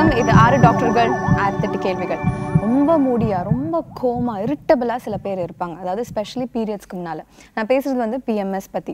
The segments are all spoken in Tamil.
வணக்கம். இது 6 டாக்டர்கள் 1008 கேள்விகள். ரொம்ப மூடியா, ரொம்ப கோமா, இரிட்டபிளா சில பேர் இருப்பாங்க. அதாவது ஸ்பெஷலி பீரியட்ஸ்க்கு முன்னால. நான் பேசுறது வந்து பிஎம்எஸ் பத்தி.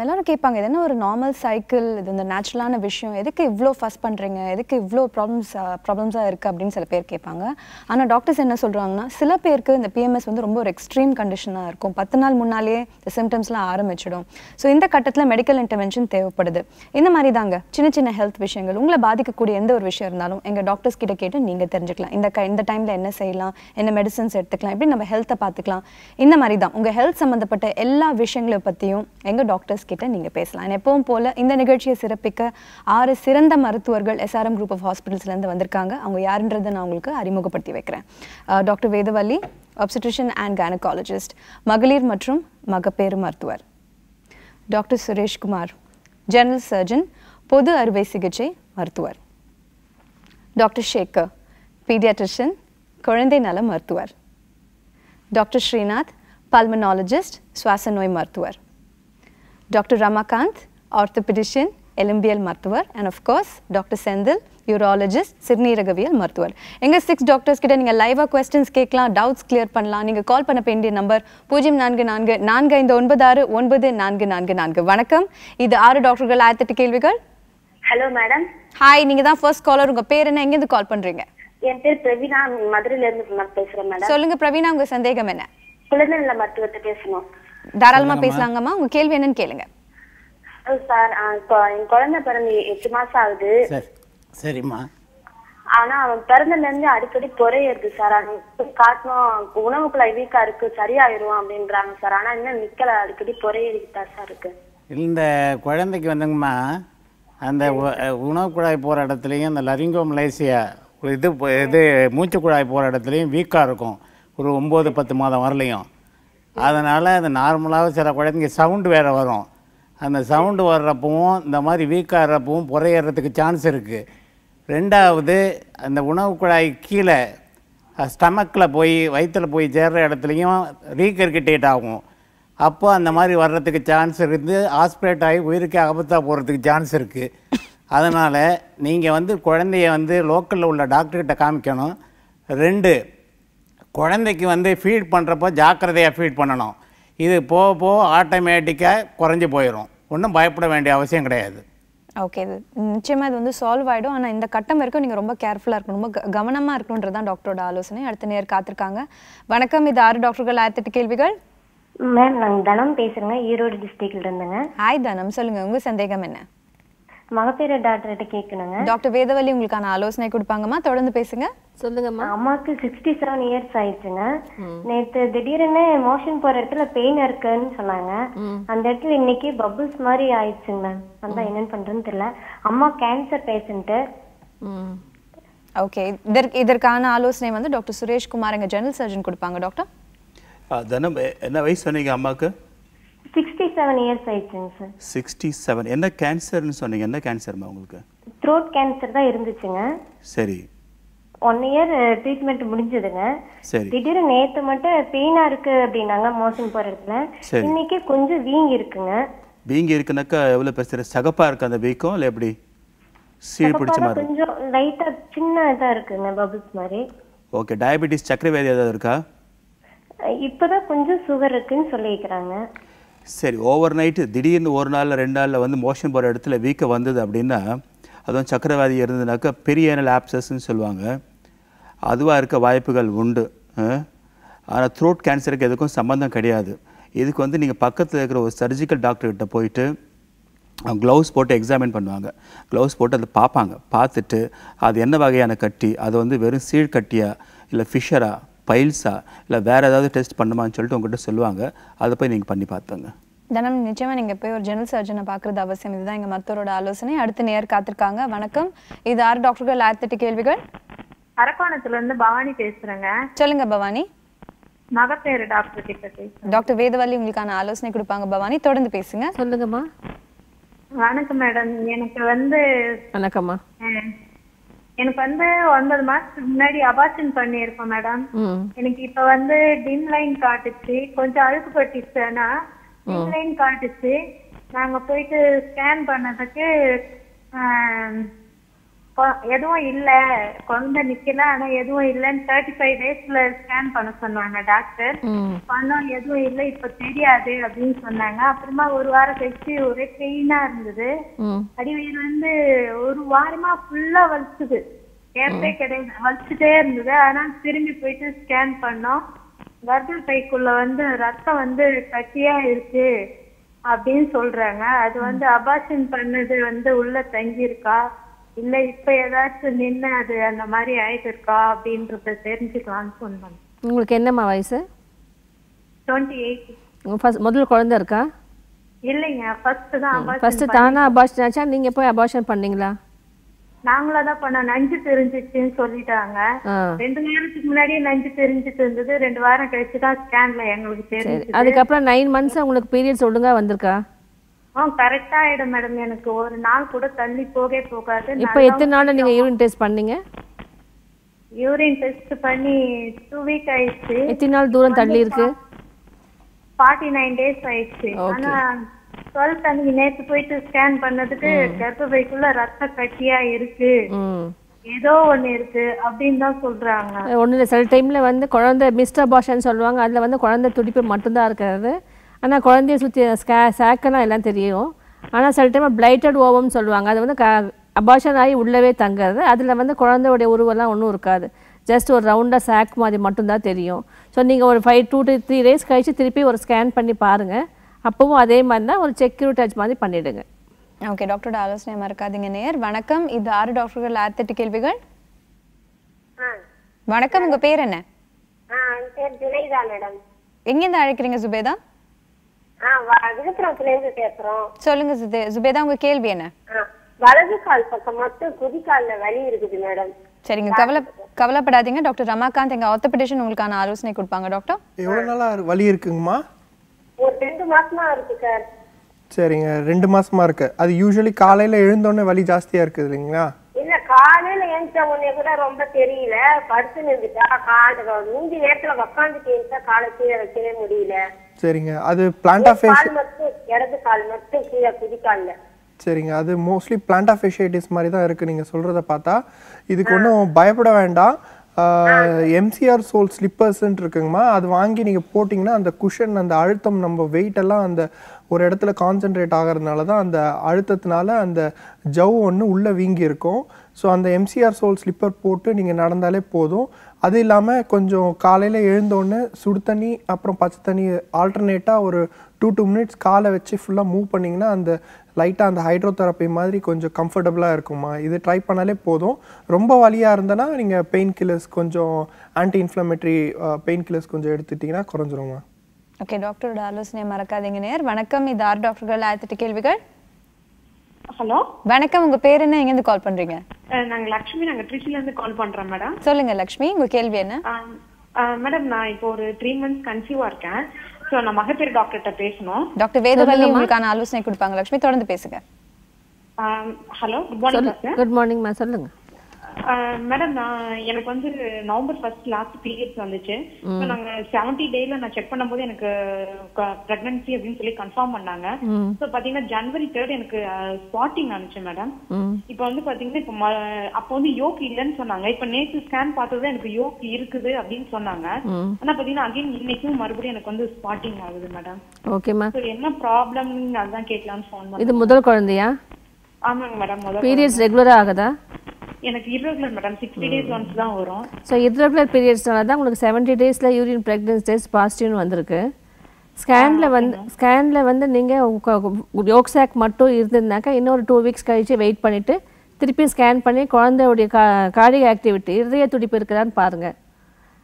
எல்லாரும் கேட்பாங்க, இது என்ன ஒரு நார்மல் சைக்கிள், இது இந்த நேச்சுரலான விஷயம், எதுக்கு இவ்வளோ ஃபஸ்ட் பண்றீங்க, எதுக்கு இவ்வளோ ப்ராப்ளம்ஸாக இருக்கு அப்படின்னு சில பேர் கேட்பாங்க. ஆனால் டாக்டர்ஸ் என்ன சொல்றாங்கன்னா, சில பேருக்கு இந்த பிஎம்எஸ் வந்து ரொம்ப ஒரு எக்ஸ்ட்ரீம் கண்டிஷனாக இருக்கும். 10 நாள் முன்னாலே இந்த சிம்டம்ஸ்லாம் ஆரம்பிச்சிடும். ஸோ இந்த கட்டத்தில் மெடிக்கல் இன்டர்வென்ஷன் தேவைப்படுது. இந்த மாதிரி தாங்க சின்ன சின்ன ஹெல்த் விஷயங்கள் உங்களை பாதிக்கக்கூடிய எந்த ஒரு விஷயம் இருந்தாலும் எங்கள் டாக்டர்ஸ் கிட்ட கேட்டு நீங்கள் தெரிஞ்சுக்கலாம். இந்த டைமில் என்ன செய்யலாம், என்ன மெடிசன்ஸ் எடுத்துக்கலாம், எப்படி நம்ம ஹெல்த்தை பார்த்துக்கலாம். இந்த மாதிரி தான் உங்கள் ஹெல்த் சம்மந்தப்பட்ட எல்லா விஷயங்களை பற்றியும் எங்கள் டாக்டர்ஸ் கிட்ட நீங்கள் பேசலாம். எப்பவும் போல் இந்த நிகழ்ச்சியை சிறப்பிக்க 6 சிறந்த மருத்துவர்கள் எஸ்ஆர்எம் குரூப் ஆஃப் ஹாஸ்பிட்டல்ஸ்லேருந்து வந்திருக்காங்க. அவங்க யாருன்றதை நான் உங்களுக்கு அறிமுகப்படுத்தி வைக்கிறேன். Doctor Vedavalli, obstetrician and gynecologist, மகளிர் மற்றும் மகப்பேறு மருத்துவர். டாக்டர் சுரேஷ்குமார், ஜெனரல் சர்ஜன், பொது அறுவை சிகிச்சை மருத்துவர். டாக்டர் சேகர், பீடியாட்ரிஷியன், குழந்தை நல மருத்துவர். டாக்டர் ஸ்ரீநாத், பல்மனாலஜிஸ்ட், சுவாச நோய் மருத்துவர். டாக்டர் ரமாகாந்த், ஆர்த்தோபெடிஷியன், எலும்பியல் மருத்துவர். And of course doctor Senthil, urologist, சிறுநீரகவியல் மருத்துவர். எங்கள் 6 டாக்டர்ஸ் கிட்ட நீங்கள் லைவாக கொஸ்டின்ஸ் கேட்கலாம், டவுட்ஸ் கிளியர் பண்ணலாம். நீங்கள் கால் பண்ண வேண்டிய நம்பர் 0444599444. வணக்கம், இது 6 டாக்டர்கள் 1008 கேள்விகள். Hello madam. ஹாய், நீங்கள் தான் ஃபர்ஸ்ட் காலர். உங்கள் பேர் என்ன, எங்கேருந்து கால் பண்ணுறீங்க? என் பேர் பிரவீனா, மதுரையில இருந்து பேசுறேன் மேடம். சொல்லுங்க பிரவீனா, உங்க சந்தேகம் என்ன? குழந்தை நல மருத்துவத்தை பேசணும். தாராளமா பேசலாங்கம்மா, உங்க கேள்வி என்னன்னு கேளுங்க. சார், என் குழந்தை பிறந்து 8 மாசம் ஆகுது. சரிம்மா. ஆனா அவன் பிறந்ததுல இருந்து அடிக்கடி பொறையிடுது சார். காட்டணும், உணவு குழாய் வீக்கா இருக்கு, சரியாயிரும் அப்படின்றாங்க சார். ஆனா இன்னும் நிக்கல, அடிக்கடி பொறையிட்டா சார் இருக்கு. இந்த குழந்தைக்கு வந்துங்கம்மா, அந்த உணவு குழாய் போகிற இடத்துலையும் அந்த லரிங்கோமலேசியா இது மூச்சு குழாய் போகிற இடத்துலையும் வீக்காக இருக்கும், ஒரு 9-10 மாதம் வரலையும். அதனால் அந்த நார்மலாக சில குழந்தைங்க சவுண்டு வேறு வரும். அந்த சவுண்டு வர்றப்பவும் இந்த மாதிரி வீக்காகிறப்பவும் புறையறதுக்கு சான்ஸ் இருக்குது. ரெண்டாவது, அந்த உணவு குழாய் கீழே ஸ்டமக்கில் போய் வயிற்றில் போய் சேர்கிற இடத்துலையும் ரீகர்கிட்டேட் ஆகும். அப்போ அந்த மாதிரி வர்றதுக்கு சான்ஸ் இருந்து ஆஸ்பிரேட் ஆகி உயிருக்கு ஆபத்தாக போகிறதுக்கு சான்ஸ் இருக்குது. அதனால் நீங்கள் குழந்தைய லோக்கலில் உள்ள டாக்டர்கிட்ட காமிக்கணும். 2, குழந்தைக்கு ஃபீட் பண்ணுறப்போ ஜாக்கிரதையாக ஃபீட் பண்ணணும். இது போக போக ஆட்டோமேட்டிக்காக குறைஞ்சி போயிடும். ஒன்றும் பயப்பட வேண்டிய அவசியம் கிடையாது. ஓகே, இது நிச்சயமாக இது சால்வ் ஆகிடும். ஆனால் இந்த கட்டம் வரைக்கும் நீங்கள் ரொம்ப கேர்ஃபுல்லாக இருக்கணும், ரொம்ப கவனமாக இருக்கணுன்றது தான் டாக்டரோட ஆலோசனை. அடுத்த நேர் காத்திருக்காங்க. வணக்கம், இது 6 டாக்டர்கள் 1008 கேள்விகள். மேம், நான் தனம் பேசுறேங்க, ஈரோடு டிஸ்ட்ரிக்ட்ல இருந்துங்க. ஹாய் தனம், சொல்லுங்க, உங்க சந்தேகம் என்ன? மகப்பேறு டாக்டர்கிட்ட கேட்கணுங்க. டாக்டர் வேதவல்லி உங்களுக்கான ஆலோசனை கொடுப்பாங்கம்மா, தொடர்ந்து பேசுங்க. சொல்லுங்கம்மா. அம்மாக்கு 67 இயர்ஸ் ஆயிடுச்சுங்க. நேத்து திடீர்னு மோஷன் போற இடத்துல பெயின் இருக்குன்னு சொன்னாங்க. அந்த இடத்துல இன்னைக்கு பபிள்ஸ் மாதிரி ஆயிடுச்சுங்க மேம். அதான் என்னன்னு பண்றதுன்னு தெரியல. அம்மா கேன்சர் பேஷண்ட். ஓகே, இதற்கான ஆலோசனை டாக்டர் சுரேஷ்குமார், எங்க ஜெனரல் சர்ஜன் கொடுப்பாங்க. டாக்டர் தனம், என்ன வயசு சொன்னீங்க அம்மாவுக்கு? 67 இயர்ஸ் ஆயிடுச்சுங்க சார். 67. என்ன கேன்சர்னு சொன்னீங்க? என்ன கேன்சர்மா உங்களுக்கு? த்ரோட் கேன்சர் தான் இருந்துச்சுங்க. சரி. 1 இயர் ட்ரீட்மெண்ட் முடிஞ்சதுங்க. சரி. திடீர்னு நேத்து மட்டும் பெயினா இருக்கு அப்படின்னாங்க மோஷன் போற இடத்துல. இன்னைக்கு கொஞ்சம் வீங்கி இருக்குங்க. வீங்கி இருக்குனாக்கா எவ்வளவு பெருசு? சகப்பா இருக்கு அந்த வீக்கம் இல்ல எப்படி? சீழ் பிடிச்ச மாதிரி? கொஞ்சம் லைட்டா சின்னதா இருக்குங்க, பபிள்ஸ் மாதிரி. ஓகே. டயபெட்டிஸ், சர்க்கரை வியாதி ஏதாவது இருக்கா? இப்பதான் கொஞ்சம் சுகர் இருக்குன்னு சொல்லிக்கிறாங்க. சரி. ஓவர் நைட்டு திடீர்னு 1 நாள்ல 2 நாள்ல மோஷன் போகிற இடத்துல வீக்கம் வந்தது அப்படின்னா, அதுவும் சக்கரவாதி இருந்ததுனாக்கா பெரியனல் ஆப்சஸ்ன்னு சொல்லுவாங்க. அதுவாக இருக்க வாய்ப்புகள் உண்டு. ஆனால் த்ரோட் கேன்சருக்கு எதுக்கும் சம்மந்தம் கிடையாது. இதுக்கு நீங்கள் பக்கத்தில் இருக்கிற ஒரு சர்ஜிக்கல் டாக்டர்கிட்ட போயிட்டு க்ளவுஸ் போட்டு எக்ஸாமின் பண்ணுவாங்க. க்ளவுஸ் போட்டு அதை பார்ப்பாங்க. பார்த்துட்டு அது என்ன வகையான கட்டி, அது வெறும் சீழ் கட்டியா இல்லை ஃபிஷரா பைல்ஸா இல்லை வேறு ஏதாவது டெஸ்ட் பண்ணுமான்னு சொல்லிட்டு உங்கள்கிட்ட சொல்லுவாங்க. அதை போய் நீங்கள் பண்ணி பார்த்துங்க. தனம், நிச்சயமாக நீங்கள் போய் ஒரு ஜெனரல் சர்ஜனை பார்க்குறது அவசியம். இதுதான் எங்கள் மருத்துவரோட ஆலோசனை. அடுத்த நேர் காத்திருக்காங்க. வணக்கம், இது 6 டாக்டர்கள் 1008 கேள்விகள். அரக்கோணத்துல இருந்து பவானி பேசுறேங்க. சொல்லுங்க பவானி. மகப்பேறு டாக்டர் கிட்ட பேசுறேன். டாக்டர் வேதவல்லி உங்களுக்கான ஆலோசனை கொடுப்பாங்க. பவானி, தொடர்ந்து பேசுங்க. சொல்லுங்கம்மா. வணக்கம் மேடம். எனக்கு வணக்கம்மா. எனக்கு 9 மாசத்துக்கு முன்னாடி அபார்ஷன் பண்ணியிருக்கோம் மேடம். எனக்கு இப்ப டிம் லைன் காட்டுச்சு, கொஞ்சம் அழுக்கு பட்டுச்சுன்னா டிம் லைன் காட்டுச்சு. நாங்க போயிட்டு ஸ்கேன் பண்ணதுக்கு எதுவும் இல்ல, குழந்தை நிக்கல, ஆனா எதுவும் இல்லன்னு 35 daysல ஸ்கேன் பண்ண சொன்னாங்க டாக்டர். பண்ணோம், எதுவும் இல்ல, இப்ப தெரியாது அப்படின்னு சொன்னாங்க. அப்புறமா ஒரு வாரம் கழிச்சு ஒரே பெயினா இருந்தது. அடிவயிறு வந்து ஒரு வாரமா ஃபுல்லா வலிச்சுது, கேப்பே கிடையாது, வலிச்சுட்டே இருந்தது. ஆனா திரும்பி போயிட்டு ஸ்கேன் பண்ணோம், கர்ப்பப்பைக்குள்ள வந்து ரத்தம் வந்து கட்டியா இருக்கு அப்படின்னு சொல்றாங்க. அது வந்து அபார்ஷன் பண்ணது வந்து உள்ள தங்கி இருக்கா இல்ல இப்ப ஏதாச்சும் நின்று அது அந்த மாதிரி ஆயிட்டு இருக்கா அப்படின்றத தெரிஞ்சுக்கலாம்னு சொன்னாங்க. உங்களுக்கு என்னம்மா வயசு? 28. முதல் குழந்தை இருக்கா? இல்லைங்க, ஃபர்ஸ்ட் தான். ஃபர்ஸ்ட் தானா அபார்ஷன் ஆச்சா, நீங்க போய் அபார்ஷன் பண்ணீங்களா? நாங்களா தான் பண்ணோம். நஞ்சு தெரிஞ்சிச்சுன்னு சொல்லிட்டாங்க. 2 நேரத்துக்கு முன்னாடியே நஞ்சு தெரிஞ்சிட்டு இருந்தது. 2 வாரம் கழிச்சு தான் ஸ்கேன்ல எங்களுக்கு தெரிஞ்சது. அதுக்கப்புறம் 9 months உங்களுக்கு பீரியட்ஸ் ஒழுங்கா வந்திருக்கா? கரெக்டா ஆயிடும் மேடம். எனக்கு ஒரு நாள் கூட தள்ளி போகாது. இப்போ எத்தனை நாள்ல நீங்க யூரின் டெஸ்ட் பண்ணீங்க? யூரின் டெஸ்ட் பண்ணி 2 week ஆயிடுச்சு. எத்தனை நாள் தூரம் தள்ளி இருக்கு? 49 days ஆயிடுச்சு. ஆனா 12th அன்னைக்கு நேத்து போயிட்டு ஸ்கேன் பண்ணதுக்கு கர்ப்பப்பைக்குள்ள ரத்த கட்டியா இருக்கு, ஏதோ ஒண்ணு இருக்கு அப்படின்னு தான் சொல்றாங்க. ஒண்ணு இல்ல, சில டைம்ல வந்து குழந்தை மிஸ்ட் அபார்ஷன் சொல்லுவாங்க. அதுல வந்து குழந்தை துடிப்பு மட்டும்தான் இருக்கிறது. ஆனால் குழந்தைய சுற்றி சேக்கெல்லாம் எல்லாம் தெரியும். ஆனால் சில டைம் பிளைட்டட் ஓவம்னு சொல்லுவாங்க. அது வந்து அபார்ஷன் ஆகி உள்ளவே தங்குறது. அதில் வந்து குழந்தையோடைய உருவெல்லாம் ஒன்றும் இருக்காது, ஜஸ்ட் ஒரு ரவுண்டாக சேக் மாதிரி மட்டும்தான் தெரியும். ஸோ நீங்கள் ஒரு 2 to 3 days கழிச்சு திருப்பி ஒரு ஸ்கேன் பண்ணி பாருங்கள். அப்பவும் அதே மாதிரி தான் ஒரு செக்யூர் டச் மாதிரி பண்ணிவிடுங்க. ஓகே, டாக்டரோட ஆலோசனை மறக்காதீங்க. நேர் வணக்கம், இது 6 டாக்டர்கள் 8 கேள்விகள். வணக்கம், உங்கள் பேர் என்ன? ஜுபைதா மேடம். எங்கேருந்து அழைக்கிறீங்க ஜுபேதா? விழுப்புரத்துலேருந்து பேசுறோம். சொல்லுங்க ஜுபேதா, உங்க கேள்வி என்ன? வலது கால் பக்கம் மட்டும் குதிகால்ல வலி இருக்குது மேடம். சரிங்க, கவலைப்படாதீங்க. டாக்டர் ரமாகாந்த் எங்க ஆர்த்தோபெடிஷியன் உங்களுக்கான ஆலோசனை கொடுப்பாங்க. டாக்டர், எவ்வளவு நாளா வலி இருக்குங்கம்மா? ஒரு 2 மாசமா இருக்கு சார். சரிங்க, 2 மாசமா இருக்கு. அது யூசுவலி காலையில எழுந்தோடனே வலி ஜாஸ்தியா இருக்குது இல்லைங்களா? இல்ல, காலையில எழுந்த உடனே கூட ரொம்ப தெரியல, படுத்து நின்றுட்டா மூஞ்சி நேரத்துல உட்காந்துட்டு இருந்தா காலை கீழே வைக்கவே முடியல. சரிங்க, அது பிளான்டா ஃபேஷியல் மட்டும், இடது கால் மட்டும் கீழே குதிக்கால்ல. சரிங்க, அது மோஸ்ட்லி பிளான்டா ஃபேஷியைட்டிஸ் மாதிரி தான் இருக்கு நீங்க சொல்றத பார்த்தா. இதுக்கு ஒன்றும் பயப்பட வேண்டாம். MCR சோல் ஸ்லிப்பர்ஸ்ன்னு இருக்குங்கம்மா, அது வாங்கி நீங்கள் போட்டிங்கன்னா அந்த குஷன், அந்த அழுத்தம், நம்ம வெயிட் எல்லாம் அந்த ஒரு இடத்துல கான்சென்ட்ரேட் ஆகிறதுனால தான் அந்த அழுத்தத்தினால அந்த ஜவ் ஒன்று உள்ளே வீங்கி இருக்கும். ஸோ அந்த MCR சோல் ஸ்லிப்பர் போட்டு நீங்கள் நடந்தாலே போதும். அது இல்லாமல் கொஞ்சம் காலையில் எழுந்தோடனே சுடு தண்ணி அப்புறம் பச்சை தண்ணி ஆல்டர்னேட்டாக ஒரு 2 minutes காலை வச்சு ஃபுல்லாக மூவ் பண்ணிங்கன்னா அந்த லைட்டாக அந்த ஹைட்ரோதெரப்பி மாதிரி கொஞ்சம் கம்ஃபர்டபுளாக இருக்குமா. இது ட்ரை பண்ணாலே போதும். ரொம்ப வலியாக இருந்தனா நீங்கள் பெயின் கில்லர்ஸ், கொஞ்சம் ஆன்டி இன்ஃப்ளமேட்டரி பெயின் கில்லர்ஸ் கொஞ்சம் எடுத்துட்டிங்கன்னா குறைஞ்சிருமா. ஓகே, டாக்டரோட ஆலோசனை மறக்காதீங்க. நேர் வணக்கம், இது 6 டாக்டர்கள் 8 கேள்விகள். ஹலோ, வணக்கம், உங்க பேர் என்ன, எங்க இருந்து கால் பண்றீங்க? நாங்க லட்சுமி, நாங்க ட்ரிச்சில இருந்து கால் பண்றோம் மேடம். சொல்லுங்க லட்சுமி, உங்க கேள்வி என்ன? மேடம், நான் இப்போ ஒரு 3 months கன்சீவா இருக்கேன். சோ நான் மகப்பேறு டாக்டர்கிட்ட பேசணும். டாக்டர் வேதவல்லி உங்களுக்கான ஆலோசனை கொடுப்பாங்க. லட்சுமி, தொடர்ந்து பேசுங்க. Hello, good morning. Good morning மா, சொல்லுங்க. மேடம், எனக்கு வந்து நவம்பர் 1st லாஸ்ட் பீரியட்ஸ் வந்துச்சு. நாங்க 70 டேல நான் செக் பண்ணும்போது எனக்கு பிரெக்னன்சி அப்படின்னு சொல்லி கன்ஃபார்ம் பண்ணாங்க. சோ பாத்தீங்கன்னா January 3rd எனக்கு ஸ்பாட்டிங் ஆனிச்சு மேடம். இப்போ வந்து பாத்தீங்கன்னா இப்போ அப்போ வந்து யோக் இல்லைன்னு சொன்னாங்க. இப்ப நேற்று ஸ்கேன் பார்த்தது எனக்கு யோக் இருக்குது அப்படின்னு சொன்னாங்க. ஆனா பாத்தீங்கன்னா அகைன் இன்னைக்கும் மறுபடியும் எனக்கு வந்து ஸ்பாட்டிங் ஆகுது மேடம். ஓகேமா, என்ன ப்ராப்ளம் அதான் கேட்கலாம்னு ஃபோன் பண்ணேன். இது முதல் குழந்தையா? ஆமாங்க மேடம், முதல். பீரியட்ஸ் ரெகுலரா ஆகுதா? எனக்கு irregular மேடம், 60 days once தான் வரும். ஸோ irregular பீரியட்ஸ்னால தான் உங்களுக்கு 70 daysல யூரின் பிரெக்னன்சி டெஸ்ட் பாசிட்டிவ்னு வந்திருக்கு. ஸ்கேனில் வந்து நீங்கள் யோக்ஸாக் மட்டும் இருந்ததுனாக்கா இன்னொரு 2 weeks கழிச்சு வெயிட் பண்ணிவிட்டு திருப்பி ஸ்கேன் பண்ணி குழந்தையுடைய கார்டியக் ஆக்டிவிட்டி, இருதய துடிப்பு இருக்குதான்னு பாருங்கள்.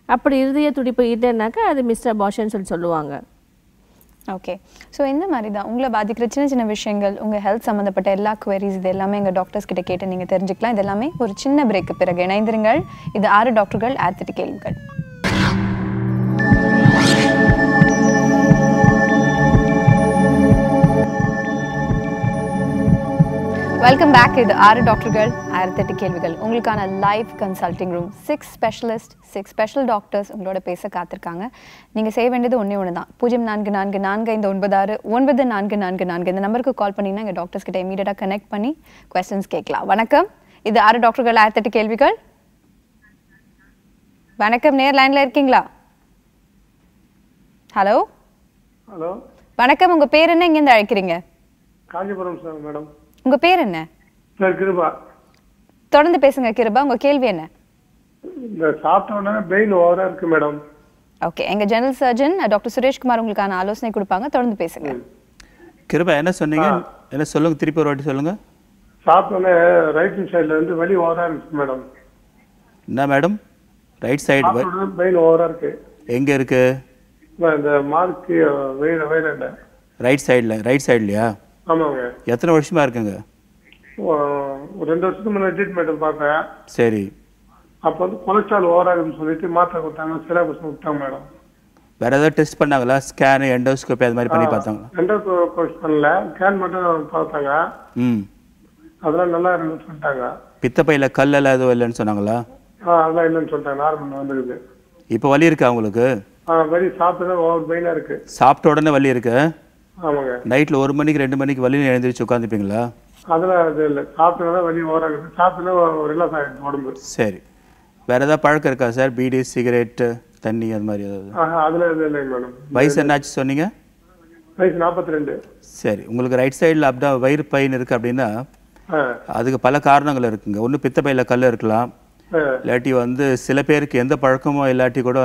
அப்படி இருதய துடிப்பு இல்லைன்னாக்கா அது மிஸ்டர் அபார்ஷன் சொல்லுவாங்க. ஓகே, ஸோ இந்த மாதிரி தான் உங்களை பாதிக்கிற சின்ன சின்ன விஷயங்கள், உங்கள் ஹெல்த் சம்மந்தப்பட்ட எல்லா குவரிஸ், இது எல்லாமே எங்கள் டாக்டர்ஸ் கிட்ட கேட்டு நீங்கள் தெரிஞ்சுக்கலாம். இது எல்லாமே ஒரு சின்ன பிரேக்கு பிறகு இணைந்திருங்கள். இது 6 டாக்டர்கள் 8 கேள்விகள். Welcome back. இது 6 டாக்டர்கள் 8 கேள்விகள். உங்களுக்கான live consulting room. 6 specialist, 6 special doctors உங்களோட பேச காத்திருக்காங்க. நீங்கள் செய்ய வேண்டியது ஒன்று தான். 0444599444 இந்த நம்பருக்கு கால் பண்ணிங்கன்னா எங்கள் டாக்டர்ஸ் கிட்ட இமீடியட்டாக கனெக்ட் பண்ணி கொஸ்டின்ஸ் கேட்கலாம். வணக்கம், இது 6 டாக்டர்கள் 1008 கேள்விகள். வணக்கம், நேர் லைன்ல இருக்கீங்களா? ஹலோ ஹலோ வணக்கம், உங்க பேர் என்ன, எங்க இருந்து அழைக்கிறீங்க? Kanchipuram sir madam. உங்க பேர் என்ன சார்? கிருபா. தொடர்ந்து பேசுங்க கிருபா, உங்க கேள்வி என்ன? இந்த சாப்பிட்ட உடனே பெயின் ஓவரா இருக்கு மேடம். ஓகே, எங்க ஜெனரல் சர்ஜன் டாக்டர் சுரேஷ்குமார் உங்களுக்கான ஆலோசனை கொடுப்பாங்க, தொடர்ந்து பேசுங்க. கிருபா என்ன சொன்னீங்க? என்ன சொல்லுங்க, திருப்பி ஒரு வாட்டி சொல்லுங்க. சாப்பிட்ட உடனே ரைட் சைடுல இருந்து வலி ஓவரா இருக்கு மேடம். என்ன மேடம்? ரைட் சைடு பெயின் ஓவரா இருக்கு. எங்க இருக்கு? இந்த மார்க்கு வயிறுல. ரைட் சைடுலயா? ஆமாங்க. எத்தனை வருஷமா இருக்குங்க? ஒரு 2 வருஷத்துக்கு முன்னாடி ட்ரீட்மெண்ட் பார்த்தேன். சரி. அப்போ வந்து கொலஸ்ட்ரால் ஓவரா இருக்குன்னு சொல்லிட்டு மாத்திரை கொடுத்தாங்க, சிலாபஸ் விட்டாங்க மேடம். வேற ஏதாவது டெஸ்ட் பண்ணாங்களா? ஸ்கேன், எண்டோஸ்கோபி அது மாதிரி பண்ணி பார்த்தாங்களா? எண்டோஸ்கோபி பண்ணல, ஸ்கேன் மட்டும் பார்த்தாங்க. அதெல்லாம் நல்லா இருக்குன்னு சொல்லிட்டாங்க. பித்தப்பையில கல்லெல்லாம் எதுவும் இல்லைன்னு சொன்னாங்களா? அதெல்லாம் இல்லைன்னு சொல்லிட்டாங்க, நார்மல் வந்துருக்குது. இப்போ வலி இருக்கா உங்களுக்கு? வலி சாப்பிட்டு ஓவர் பெயினா இருக்கு. சாப்பிட்ட உடனே வலி இருக்கு? ஆமாங்க. நைட்ல 1 மணிக்கு 2 மணிக்கு வலி எழுந்திரிச்சு உட்காந்துப்பீங்களா? அதெல்லாம் அது இல்லை, சாப்பிட்டா வலி ஓவரா இருக்கு. சாப்பிட்டா ரிலாக்ஸ் ஆகிடுச்சு உடம்பு. சரி. வேற ஏதாவது பழக்கம் இருக்கா சார்? பீடி, சிகரெட், தண்ணி அது மாதிரி ஏதாவது? அதுல எதுவும் இல்லைங்க மேடம். வயசு என்னாச்சு சொன்னீங்க? வயசு 42. சரி. உங்களுக்கு ரைட் சைடில் வயிறு பெயின் இருக்கு அப்படின்னா அதுக்கு பல காரணங்கள் இருக்குங்க. ஒன்று பித்தப்பையில் கல் இருக்கலாம், இல்லாட்டி வந்து சில பேருக்கு எந்த பழக்கமோ இல்லாட்டி கூட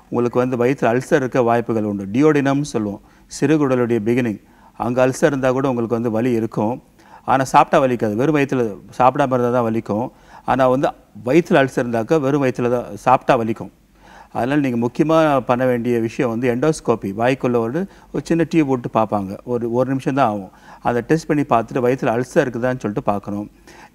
உங்களுக்கு வந்து வயிற்று அல்சர் இருக்க வாய்ப்புகள் உண்டு. டியோடினம்னு சொல்லுவோம், சிறுகுடலுடைய பிகினிங். அங்கே அல்சர் இருந்தால் கூட உங்களுக்கு வந்து வலி இருக்கும். ஆனால் சாப்பிட்டா வலிக்காது, வெறும் வயிற்றில் சாப்பிடாம இருந்தால் தான் வலிக்கும். ஆனால் வந்து வயிற்றில் அல்சர் இருந்தாக்க வெறும் வயிற்றில் தான் சாப்பிட்டா வலிக்கும். அதனால் நீங்கள் முக்கியமாக பண்ண வேண்டிய விஷயம் வந்து எண்டோஸ்கோபி. வாய்க்குள்ளே ஒரு சின்ன டியூப் விட்டு பார்ப்பாங்க, ஒரு நிமிஷம் தான் ஆகும். அதை டெஸ்ட் பண்ணி பார்த்துட்டு வயிற்றில் அல்சர் இருக்குதான்னு சொல்லிட்டு பார்க்கணும்.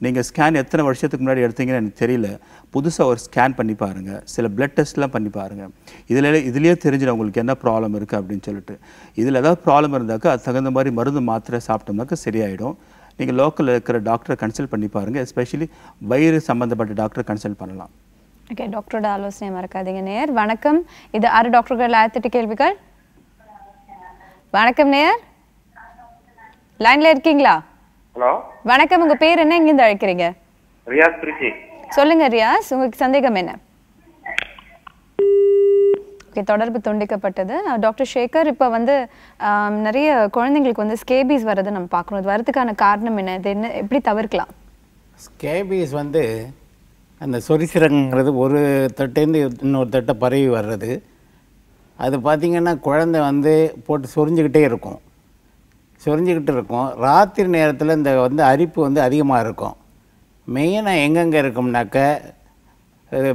நீங்கள் ஸ்கேன் எத்தனை வருஷத்துக்கு முன்னாடி எடுத்தீங்கன்னு எனக்கு தெரியல, புதுசாக ஒரு ஸ்கேன் பண்ணி பாருங்கள், சில பிளட் டெஸ்ட்லாம் பண்ணி பாருங்கள். இதுலேயே தெரிஞ்சிடும் உங்களுக்கு என்ன ப்ராப்ளம் இருக்குது அப்படின்னு சொல்லிட்டு. இதில் ஏதாவது ப்ராப்ளம் இருந்தாக்கா அது தகுந்த மாதிரி மருந்து மாத்திரை சாப்பிட்டோம்னாக்கா சரியாயிடும். நீங்கள் லோக்கலில் இருக்கிற டாக்டரை கன்சல்ட் பண்ணி பாருங்கள், எஸ்பெஷலி வயிறு சம்மந்தப்பட்ட டாக்டரை கன்சல்ட் பண்ணலாம். ஓகே, டாக்டரோட ஆலோசனை மறக்காதீங்க. நேர் வணக்கம், இது 6 டாக்டர்கள் 1008 கேள்விகள். வணக்கம் நேர், லைன்ல இருக்கீங்களா? ஹலோ வணக்கம், உங்க பேர் என்ன, எங்கிருந்து அழைக்கிறீங்க? ரியாஸ் திருச்சி. சொல்லுங்க ரியாஸ், உங்களுக்கு சந்தேகம் என்ன? ஓகே, தொடர்பு துண்டிக்கப்பட்டது. டாக்டர் சேகர், இப்போ வந்து நிறைய குழந்தைங்களுக்கு வந்து ஸ்கேபீஸ் வர்றது நம்ம பார்க்கணும். அது வரதுக்கான காரணம் என்ன, இது என்ன, எப்படி தவிர்க்கலாம்? ஸ்கேபீஸ் வந்து அந்த சொரிசிரங்கிறது ஒரு தட்டேருந்து இன்னொரு தட்டை பரவி வர்றது. அது பார்த்திங்கன்னா குழந்தை வந்து போட்டு சொரிஞ்சுக்கிட்டே இருக்கும். ராத்திரி நேரத்தில் இந்த வந்து அரிப்பு வந்து அதிகமாக இருக்கும். மெயினாக எங்கெங்கே இருக்கும்னாக்க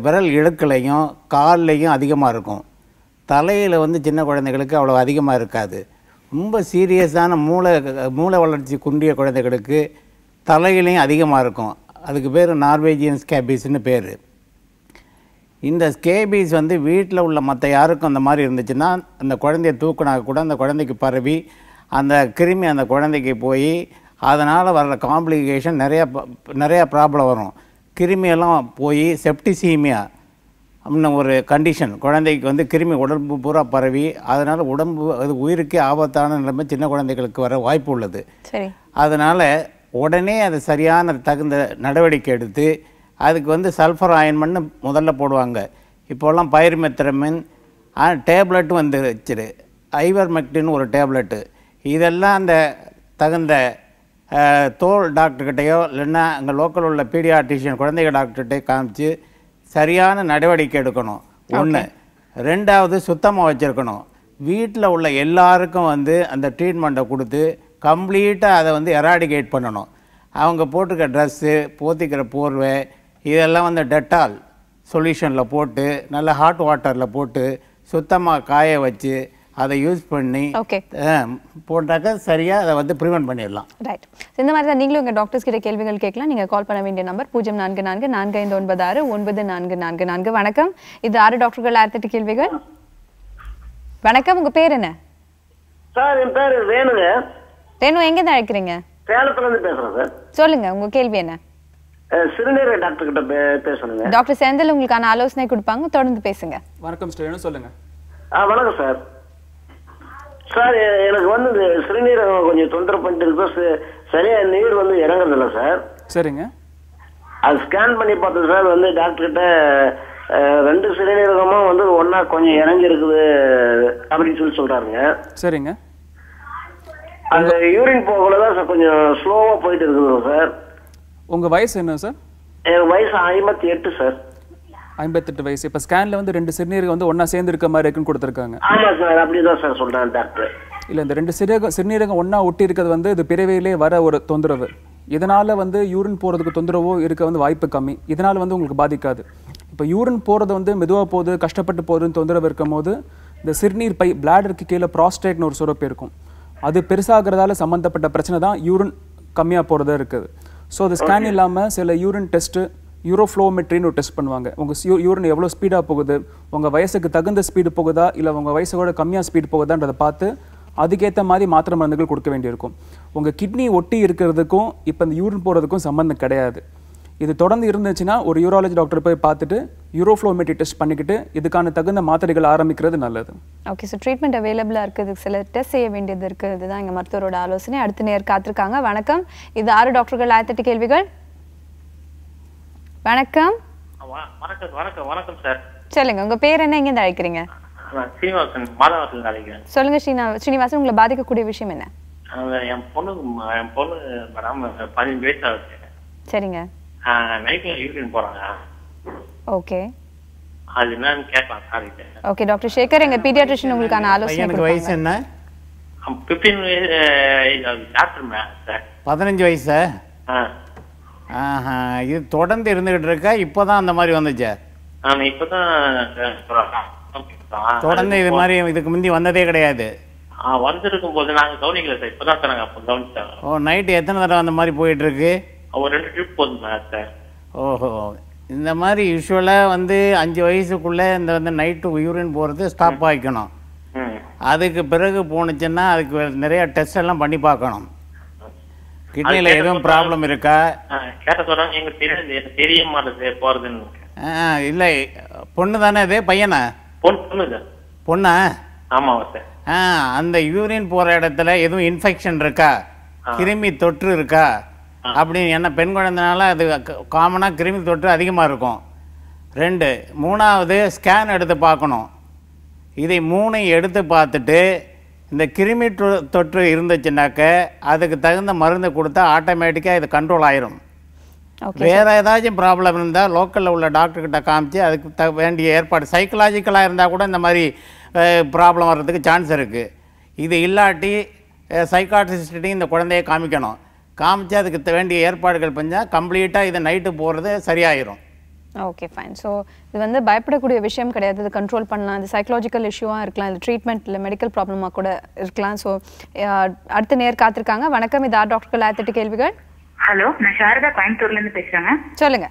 விரல் இடுக்கலையும் கால்லையும் அதிகமாக இருக்கும். தலையில் வந்து சின்ன குழந்தைகளுக்கு அவ்வளோ அதிகமாக இருக்காது. ரொம்ப சீரியஸான மூளை வளர்ச்சி குன்றிய குழந்தைகளுக்கு தலையிலையும் அதிகமாக இருக்கும். அதுக்கு பேர் நார்வேஜியன் ஸ்கேபீஸ்னு பேர். இந்த ஸ்கேபீஸ் வந்து வீட்டில் உள்ள மற்ற யாருக்கும் அந்த மாதிரி இருந்துச்சுன்னா அந்த குழந்தைய தூக்குனா கூட அந்த குழந்தைக்கு பரவி அந்த கிருமி அந்த குழந்தைக்கு போய் அதனால் வர்ற காம்ப்ளிகேஷன் நிறையா ப்ராப்ளம் வரும். கிருமியெல்லாம் போய் செப்டிசீமியா அப்படின்னு ஒரு கண்டிஷன், குழந்தைக்கு வந்து கிருமி உடம்பு பூரா பரவி அதனால் அது உயிருக்கே ஆபத்தான நிலைமை சின்ன குழந்தைகளுக்கு வர வாய்ப்பு உள்ளது. சரி, அதனால் உடனே அது சரியான தகுந்த நடவடிக்கை எடுத்து அதுக்கு வந்து சல்ஃபர் ஆயின்மெண்ட்னு முதல்ல போடுவாங்க. இப்போல்லாம் பைரிமெத்ரமின் டேப்லெட்டும் வந்துருச்சு, ஐவர்மெக்டின்னு ஒரு டேப்லெட்டு. இதெல்லாம் அந்த தகுந்த தோல் டாக்டர்கிட்டையோ இல்லைன்னா அங்கே லோக்கல் உள்ள பீடியாட்ரிஷியன் குழந்தைகள் டாக்டர்கிட்டே காமிச்சு சரியான நடவடிக்கை எடுக்கணும். ஒன்று. ரெண்டாவது, சுத்தமாக வச்சுருக்கணும். வீட்டில் உள்ள எல்லாருக்கும் வந்து அந்த ட்ரீட்மெண்ட்டை கொடுத்து கம்ப்ளீட்டாக அதை வந்து எராடிகேட் பண்ணணும். அவங்க போட்டுக்கிற ட்ரெஸ்ஸு, போத்திக்கிற போர்வை இதெல்லாம் வந்து டெட்டால் சொல்யூஷனில் போட்டு நல்லா ஹாட் வாட்டரில் போட்டு சுத்தமாக காய வச்சு அதை யூஸ் பண்ணி போட்டாக்க சரியாக அதை வந்து ப்ரிவென்ட் பண்ணிடலாம். ரைட். இந்த மாதிரி தான் நீங்களும் உங்கள் டாக்டர்ஸ் கிட்ட கேள்விகள் கேட்கலாம். நீங்கள் கால் பண்ண வேண்டிய நம்பர் 044445969444. வணக்கம், இது 6 டாக்டர்கள் 1008 கேள்விகள். வணக்கம், உங்கள் பேர் என்ன? சார், என் பேர் வேணுங்க. வேணு, எங்கேருந்து அழைக்கிறீங்க? சேலத்துலேருந்து பேசுகிறேன் சார். சொல்லுங்க, உங்கள் கேள்வி என்ன? சிறுநீரக டாக்டர் கிட்ட பேசணுங்க. டாக்டர் செந்தில் உங்களுக்கான ஆலோசனை கொடுப்பாங்க, தொடர்ந்து பேசுங்க. வணக்கம் ஸ்டேனு, சொல்லுங்க. வணக்கம் சார். சார், எனக்கு வந்து இந்த சிறுநீரகம் கொஞ்சம் தொந்தரவு பண்ணிட்டு இருக்கு. சரியா நீர் வந்து இறங்குறதில்ல சார். சரிங்க. அது ஸ்கேன் பண்ணி பார்த்தோம் சார். வந்து டாக்டர்கிட்ட 2 சிறுநீரகமும் வந்து ஒன்னா கொஞ்சம் இறங்கி இருக்குது அப்படின்னு சொல்றாருங்க. சரிங்க. அது யூரின் போகலதான் சார் கொஞ்சம் ஸ்லோவா போயிட்டு இருக்குது சார். உங்க வயசு என்ன சார்? எனக்கு வயசு 58 சார். 58 வயசு. இப்ப ஸ்கேன்ல வந்து 2 சிறுநீரகம் வந்து ஒன்னா சேர்ந்து இருக்க மாதிரி இருக்குன்னு கொடுத்துருக்காங்க. ஆமா சார், அப்படிதான் சார் சொல்றாங்க டாக்டர். இல்ல, இந்த 2 சிறுநீரகம் ஒன்னா ஒட்டி இருக்கிறது வந்து இது பிறவியிலே வர ஒரு தொந்தரவு. இதனால வந்து யூரின் போறதுக்கு தொந்தரவோ இருக்க வந்து வாய்ப்பு கம்மி. இதனால வந்து உங்களுக்கு பாதிக்காது. இப்போ யூரின் போறது வந்து மெதுவாக போகுது, கஷ்டப்பட்டு போகுதுன்னு தொந்தரவு இருக்கும் போது இந்த சிறுநீர் பை பிளாடருக்கு கீழே ப்ராஸ்டேட்னு ஒரு சுரப்பு இருக்கும். அது பெருசாகிறதால சம்மந்தப்பட்ட பிரச்சனை தான் யூரின் கம்மியாக போகிறதா இருக்குது. ஸோ அது ஸ்கேன் இல்லாமல் சில யூரின் டெஸ்ட்டு, யூரோஃப்ளோமெட்ரின்னு ஒரு டெஸ்ட் பண்ணுவாங்க. உங்கள் யூரின் எவ்வளோ ஸ்பீடாக போகுது, உங்கள் வயசுக்கு தகுந்த ஸ்பீடு போகுதா இல்லை உங்கள் வயசோட கம்மியாக ஸ்பீடு போகுதான்றதை பார்த்து அதுக்கேற்ற மாதிரி மாத்திரை மருந்துகள் கொடுக்க வேண்டியிருக்கும். உங்கள் கிட்னி ஒட்டி இருக்கிறதுக்கும் இப்போ இந்த யூரின் போகிறதுக்கும் சம்மந்தம் கிடையாது. இது தொடர்ந்து இருந்துச்சுன்னா ஒரு யூராலஜி டாக்டர் போய் பார்த்துட்டு யூரோஃப்ளோமெட்ரி டெஸ்ட் பண்ணிக்கிட்டு இதுக்கான தகுந்த மாத்திரைகள் ஆரம்பிக்கிறது நல்லது. ஓகே, ஸோ ட்ரீட்மெண்ட் அவைலபிளாக இருக்குது, சில டெஸ்ட் செய்ய வேண்டியது இருக்குது. இதுதான் எங்கள் மருத்துவரோட ஆலோசனை. அடுத்த நேர் காத்திருக்காங்க. வணக்கம், இது 6 டாக்டர்கள் 1008 கேள்விகள். வணக்கம். வணக்கம் சார். சொல்லுங்க, உங்க பேர் என்ன, எங்கேருந்து அழைக்கிறீங்க? ஸ்ரீனிவாசன், மாதவரத்துல அழைக்கிறேன். சொல்லுங்க ஸ்ரீனிவாசன், உங்களை பாதிக்கக்கூடிய விஷயம் என்ன? என் பொண்ணு மேடம் 15 வயசு ஆகுது. சரிங்க. நைட்ல யூரின் போறாங்க. ஓகே, அது என்னன்னு கேட்கலாம் சார். ஓகே டாக்டர் சேகர், எங்க பீடியாட்ரிஷியன் உங்களுக்கான ஆலோசனை கொடுப்பாங்க. வயசு என்ன? 15 வயசு டாக்டர் சார். 15 வயசா? இது தொடர்ந்து இருந்துகிட்டு இருக்கா? இப்போதான் அந்த மாதிரி வந்துச்சா? இப்பதான் தொடர்ந்து இது மாதிரி இதுக்கு முந்தி வந்ததே கிடையாது. வந்திருக்கும் போது நாங்க கவனிக்கல சார். இப்பதான் சார் நாங்க கவனிச்சாங்க. ஓ, நைட்டு எத்தனை தடவை அந்த மாதிரி போயிட்டு இருக்கு? ஒரு 2 ட்ரிப் போதும் சார். ஓஹோ, இந்த மாதிரி யூஸ்வலாக வந்து 5 வயசுக்குள்ளே இந்த வந்து நைட்டு யூரின் போகிறது ஸ்டாப் ஆகிக்கணும். அதுக்கு பிறகு போணுச்சுன்னா அதுக்கு நிறைய டெஸ்ட் எல்லாம் பண்ணி பார்க்கணும். கிட்னியில் எதுவும் ப்ராப்ளம் இருக்கா கேட்ட சொல்கிறாங்க. எங்களுக்கு தெரிய மாட்டேது போகிறதுன்னு. இல்லை, பொண்ணு தானே இது? பையனா? பொண்ணு தான். பொண்ணா? ஆமாம் சார். அந்த யூரின் போகிற இடத்துல எதுவும் இன்ஃபெக்ஷன் இருக்கா, கிருமி தொற்று இருக்கா அப்படின்னு? என்ன பெண் குழந்தைனால அது காமனாக கிருமி தொற்று அதிகமாக இருக்கும். 2, 3வது ஸ்கேன் எடுத்து பார்க்கணும். இதை 3 எடுத்து பார்த்துட்டு இந்த கிருமி தொற்று இருந்துச்சுனாக்க அதுக்கு தகுந்த மருந்து கொடுத்தா ஆட்டோமேட்டிக்காக இது கண்ட்ரோல் ஆயிரும். வேறு ஏதாச்சும் ப்ராப்ளம் இருந்தால் லோக்கலில் உள்ள டாக்டர்கிட்ட காமிச்சு அதுக்கு வேண்டிய ஏற்பாடு, சைக்கலாஜிக்கலாக இருந்தால் கூட இந்த மாதிரி ப்ராப்ளம் வர்றதுக்கு சான்ஸ் இருக்குது. இது இல்லாட்டி சைக்காட்ரிஸ்ட்டையும் இந்த குழந்தைய காமிக்கணும். காமிச்சு அதுக்கு வேண்டிய ஏற்பாடுகள் பண்ணால் கம்ப்ளீட்டாக இது நைட்டு போகிறது சரியாயிரும். Okay, fine. ஸோ இது வந்து பயப்படக்கூடிய விஷயம் கிடையாது. இது கண்ட்ரோல் பண்ணலாம். இது சைக்கலாஜிக்கல் இஷ்யூவாக இருக்கலாம், இது ட்ரீட்மெண்ட் இல்லை மெடிக்கல் ப்ராப்ளமாக கூட இருக்கலாம். ஸோ அடுத்த நேர் காத்திருக்காங்க. வணக்கம், இது 6 டாக்டர்கள் 1008 கேள்விகள். ஹலோ, நான் சாரதா கோயம்புத்தூர்லேருந்து பேசுகிறேங்க. சொல்லுங்க.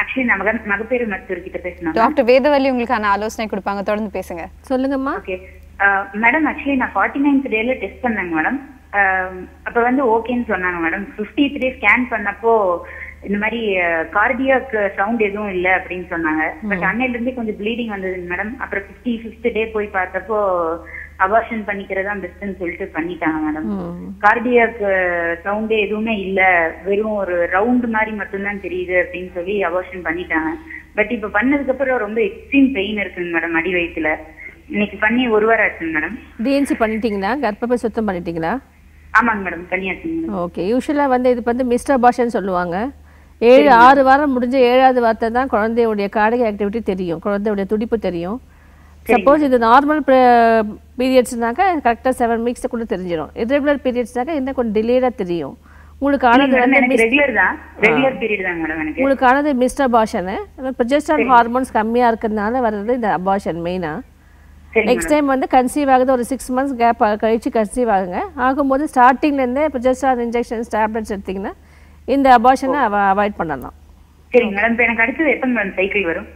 ஆக்சுவலி நான் மகப்பேறு மருத்துவர் கிட்ட பேசணும். டாக்டர் வேதவல்லி உங்களுக்கான ஆலோசனை கொடுப்பாங்க, தொடர்ந்து பேசுங்க. சொல்லுங்கம்மா. ஓகே மேடம், ஆக்சுவலி நான் 49th டேல டெஸ்ட் பண்ணேங்க மேடம். அப்போ வந்து ஓகேன்னு சொன்னாங்க மேடம். 53 ஸ்கேன் பண்ணப்போ இந்த மாதிரி கார்டியாக் சவுண்ட் எதுவும் இல்லை அப்படின்னு சொன்னாங்க. பட் அன்னையிலேருந்தே கொஞ்சம் ப்ளீடிங் வந்ததுங்க மேடம். அப்புறம் 55th டே போய் பார்த்தப்போ அபார்ஷன் பண்ணிக்கிறதா பெஸ்ட்னு சொல்லிட்டு பண்ணிட்டாங்க மேடம். கார்டியாக் சவுண்டே எதுவுமே இல்லை, வெறும் ஒரு ரவுண்ட் மாதிரி மட்டும்தான் தெரியுது அப்படின்னு சொல்லி அபார்ஷன் பண்ணிட்டாங்க. பட் இப்போ பண்ணதுக்கு அப்புறம் ரொம்ப எக்ஸ்ட்ரீம் பெயின் இருக்குங்க மேடம் அடி வயிற்றுல. இன்னைக்கு பண்ணி 1 வாரம் ஆச்சுங்க மேடம். டிஎன்சி பண்ணிட்டீங்களா? கர்ப்பப்பை சுத்தம் பண்ணிட்டீங்களா? ஆமாங்க மேடம், பண்ணியாச்சுங்க. ஓகே, யூஸ்வலாக வந்து இது வந்து மிஸ்டர் அபார்ஷன் சொல்லுவாங்க. 6 வாரம் முடிஞ்ச 7வது வாரத்தை தான் குழந்தையுடைய கார்டியக் ஆக்டிவிட்டி தெரியும், குழந்தையுடைய துடிப்பு தெரியும். சப்போஸ் இது நார்மல் பீரியட்ஸ்னாக்கா கரெக்டாக 7 வீக்ஸ் கூட தெரிஞ்சிடும். இரெகுலர் பீரியட்ஸ்னாக்கா இன்னும் கொஞ்சம் டிலேடாக தெரியும். உங்களுக்கானது உங்களுக்கானது மிஸ்டர் அபார்ஷனு. ப்ரொஜெஸ்டரான் ஹார்மோன்ஸ் கம்மியாக இருக்கிறதுனால வர்றது இந்த அபார்ஷன் மெயினாக. நெக்ஸ்ட் டைம் வந்து கன்சீவ் ஆகுது, ஒரு 6 months கேப் கழிச்சு கன்சீவ் ஆகுங்க. ஆகும்போது ஸ்டார்டிங்லேருந்தே ப்ரொஜெஸ்டரான் இன்ஜெக்ஷன்ஸ் டேப்லெட்ஸ் எடுத்திங்கன்னா இந்த அபார்ஷனை அவாய்ட் பண்ணலாம். சரிங்க மேடம். இப்போ எனக்கு அடுத்தது எப்போ மேடம் சைக்கிள் வரும்?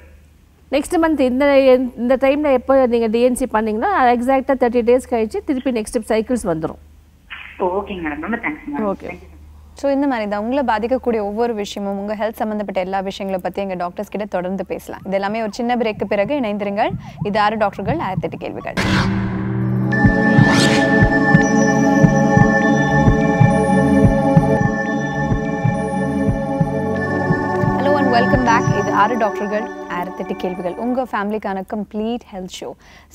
நெக்ஸ்ட் மந்த் இந்த டைமில் எப்போ நீங்கள் டிஎன்சி பண்ணிங்கன்னா எக்ஸாக்டாக 30 days கழிச்சு திருப்பி நெக்ஸ்ட் சைக்கிள்ஸ் வந்துடும். ஓகேங்க மேடம், ரொம்ப தேங்க்ஸ். ஓகே. ஸோ இந்த மாதிரி தான் உங்களை பாதிக்கக்கூடிய ஒவ்வொரு விஷயமும், உங்கள் ஹெல்த் சம்மந்தப்பட்ட எல்லா விஷயங்களை பற்றி எங்கள் டாக்டர்ஸ் கிட்ட தொடர்ந்து பேசலாம். இது எல்லாமே ஒரு சின்ன பிரேக்கு பிறகு இணைந்திருங்கள். இது 6 டாக்டர்கள் 1008 கேள்விகள். Welcome back. இது 6 டாக்டர்கள் 6 கேள்விகள். உங்கள் ஃபேமிலிக்கான complete health show.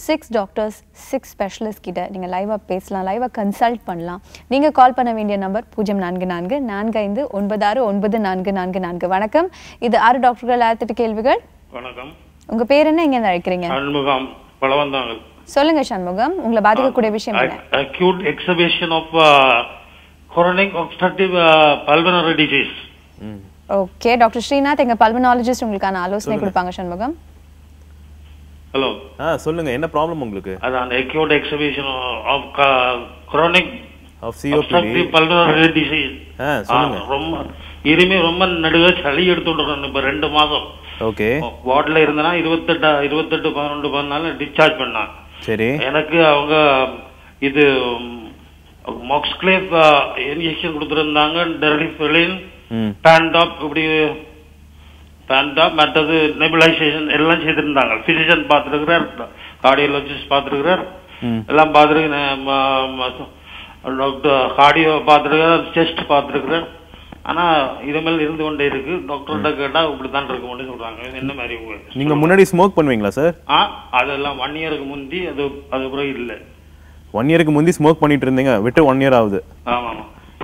6 doctors 6 specialist கிட்ட நீங்கள் லைவாக பேசலாம், லைவாக கன்சல்ட் பண்ணலாம். நீங்கள் கால் பண்ண வேண்டிய நம்பர் 0444459444. வணக்கம். இது 6 டாக்டர்கள் 6 கேள்விகள். வணக்கம். உங்கள் பேர் என்ன, எங்கே அழைக்கிறீங்க? சண்முகம், பலவந்தாங்கல். சொல்லுங்க சண்முகம், உங்களை பாதிக்கக்கூடிய விஷயம் என்ன? Acute exacerbation of chronic obstructive pulmonary disease. Okay, doctor Srinath எங்க பல்மனாலஜிஸ்ட் உங்களுக்கான ஆலோசனை கொடுப்பாங்க. சண்முகம், ஹலோ. சொல்லுங்க, என்ன ப்ராப்ளம் உங்களுக்கு? அது அந்த acute exacerbation of chronic obstructive pulmonary disease. சொல்லுங்க. ரொம்ப இருமே ரொம்ப நடுவே சளி எடுத்துட்டு இப்ப 2 மாதம். ஓகே. வார்டுல இருந்தனா 28 11 14 டிஸ்சார்ஜ் பண்ணான். சரி. எனக்கு அவங்க இது மாக்ஸ்க்லேவ் இன்ஜெக்ஷன் கொடுத்துருந்தாங்க. டெர்லிஃபிலின், பேண்டாப், இப்படி பேண்டாப், மற்றது நெபுலைசேஷன் எல்லாம் செய்திருந்தாங்க. பிசிஷியன் பார்த்துருக்கிறார், கார்டியாலஜிஸ்ட் பார்த்துருக்கிறார், எல்லாம் பார்த்துருக்கேன். டாக்டர் கார்டியோ பார்த்துருக்கிறார், செஸ்ட் பார்த்துருக்கிறார். ஆனா இது மேல இருந்து கொண்டே இருக்கு. டாக்டர்கிட்ட கேட்டா இப்படித்தான் இருக்கும்னு சொல்றாங்க. என்ன மாதிரி உங்களுக்கு? நீங்க முன்னாடி ஸ்மோக் பண்ணுவீங்களா சார்? அதெல்லாம் 1 இயருக்கு முந்தி, அதுக்கப்புறம் இல்ல. 1 இயருக்கு முந்தி ஸ்மோக் பண்ணிட்டு இருந்தீங்க, விட்டு 1 இயர் ஆகுது. ஆமா.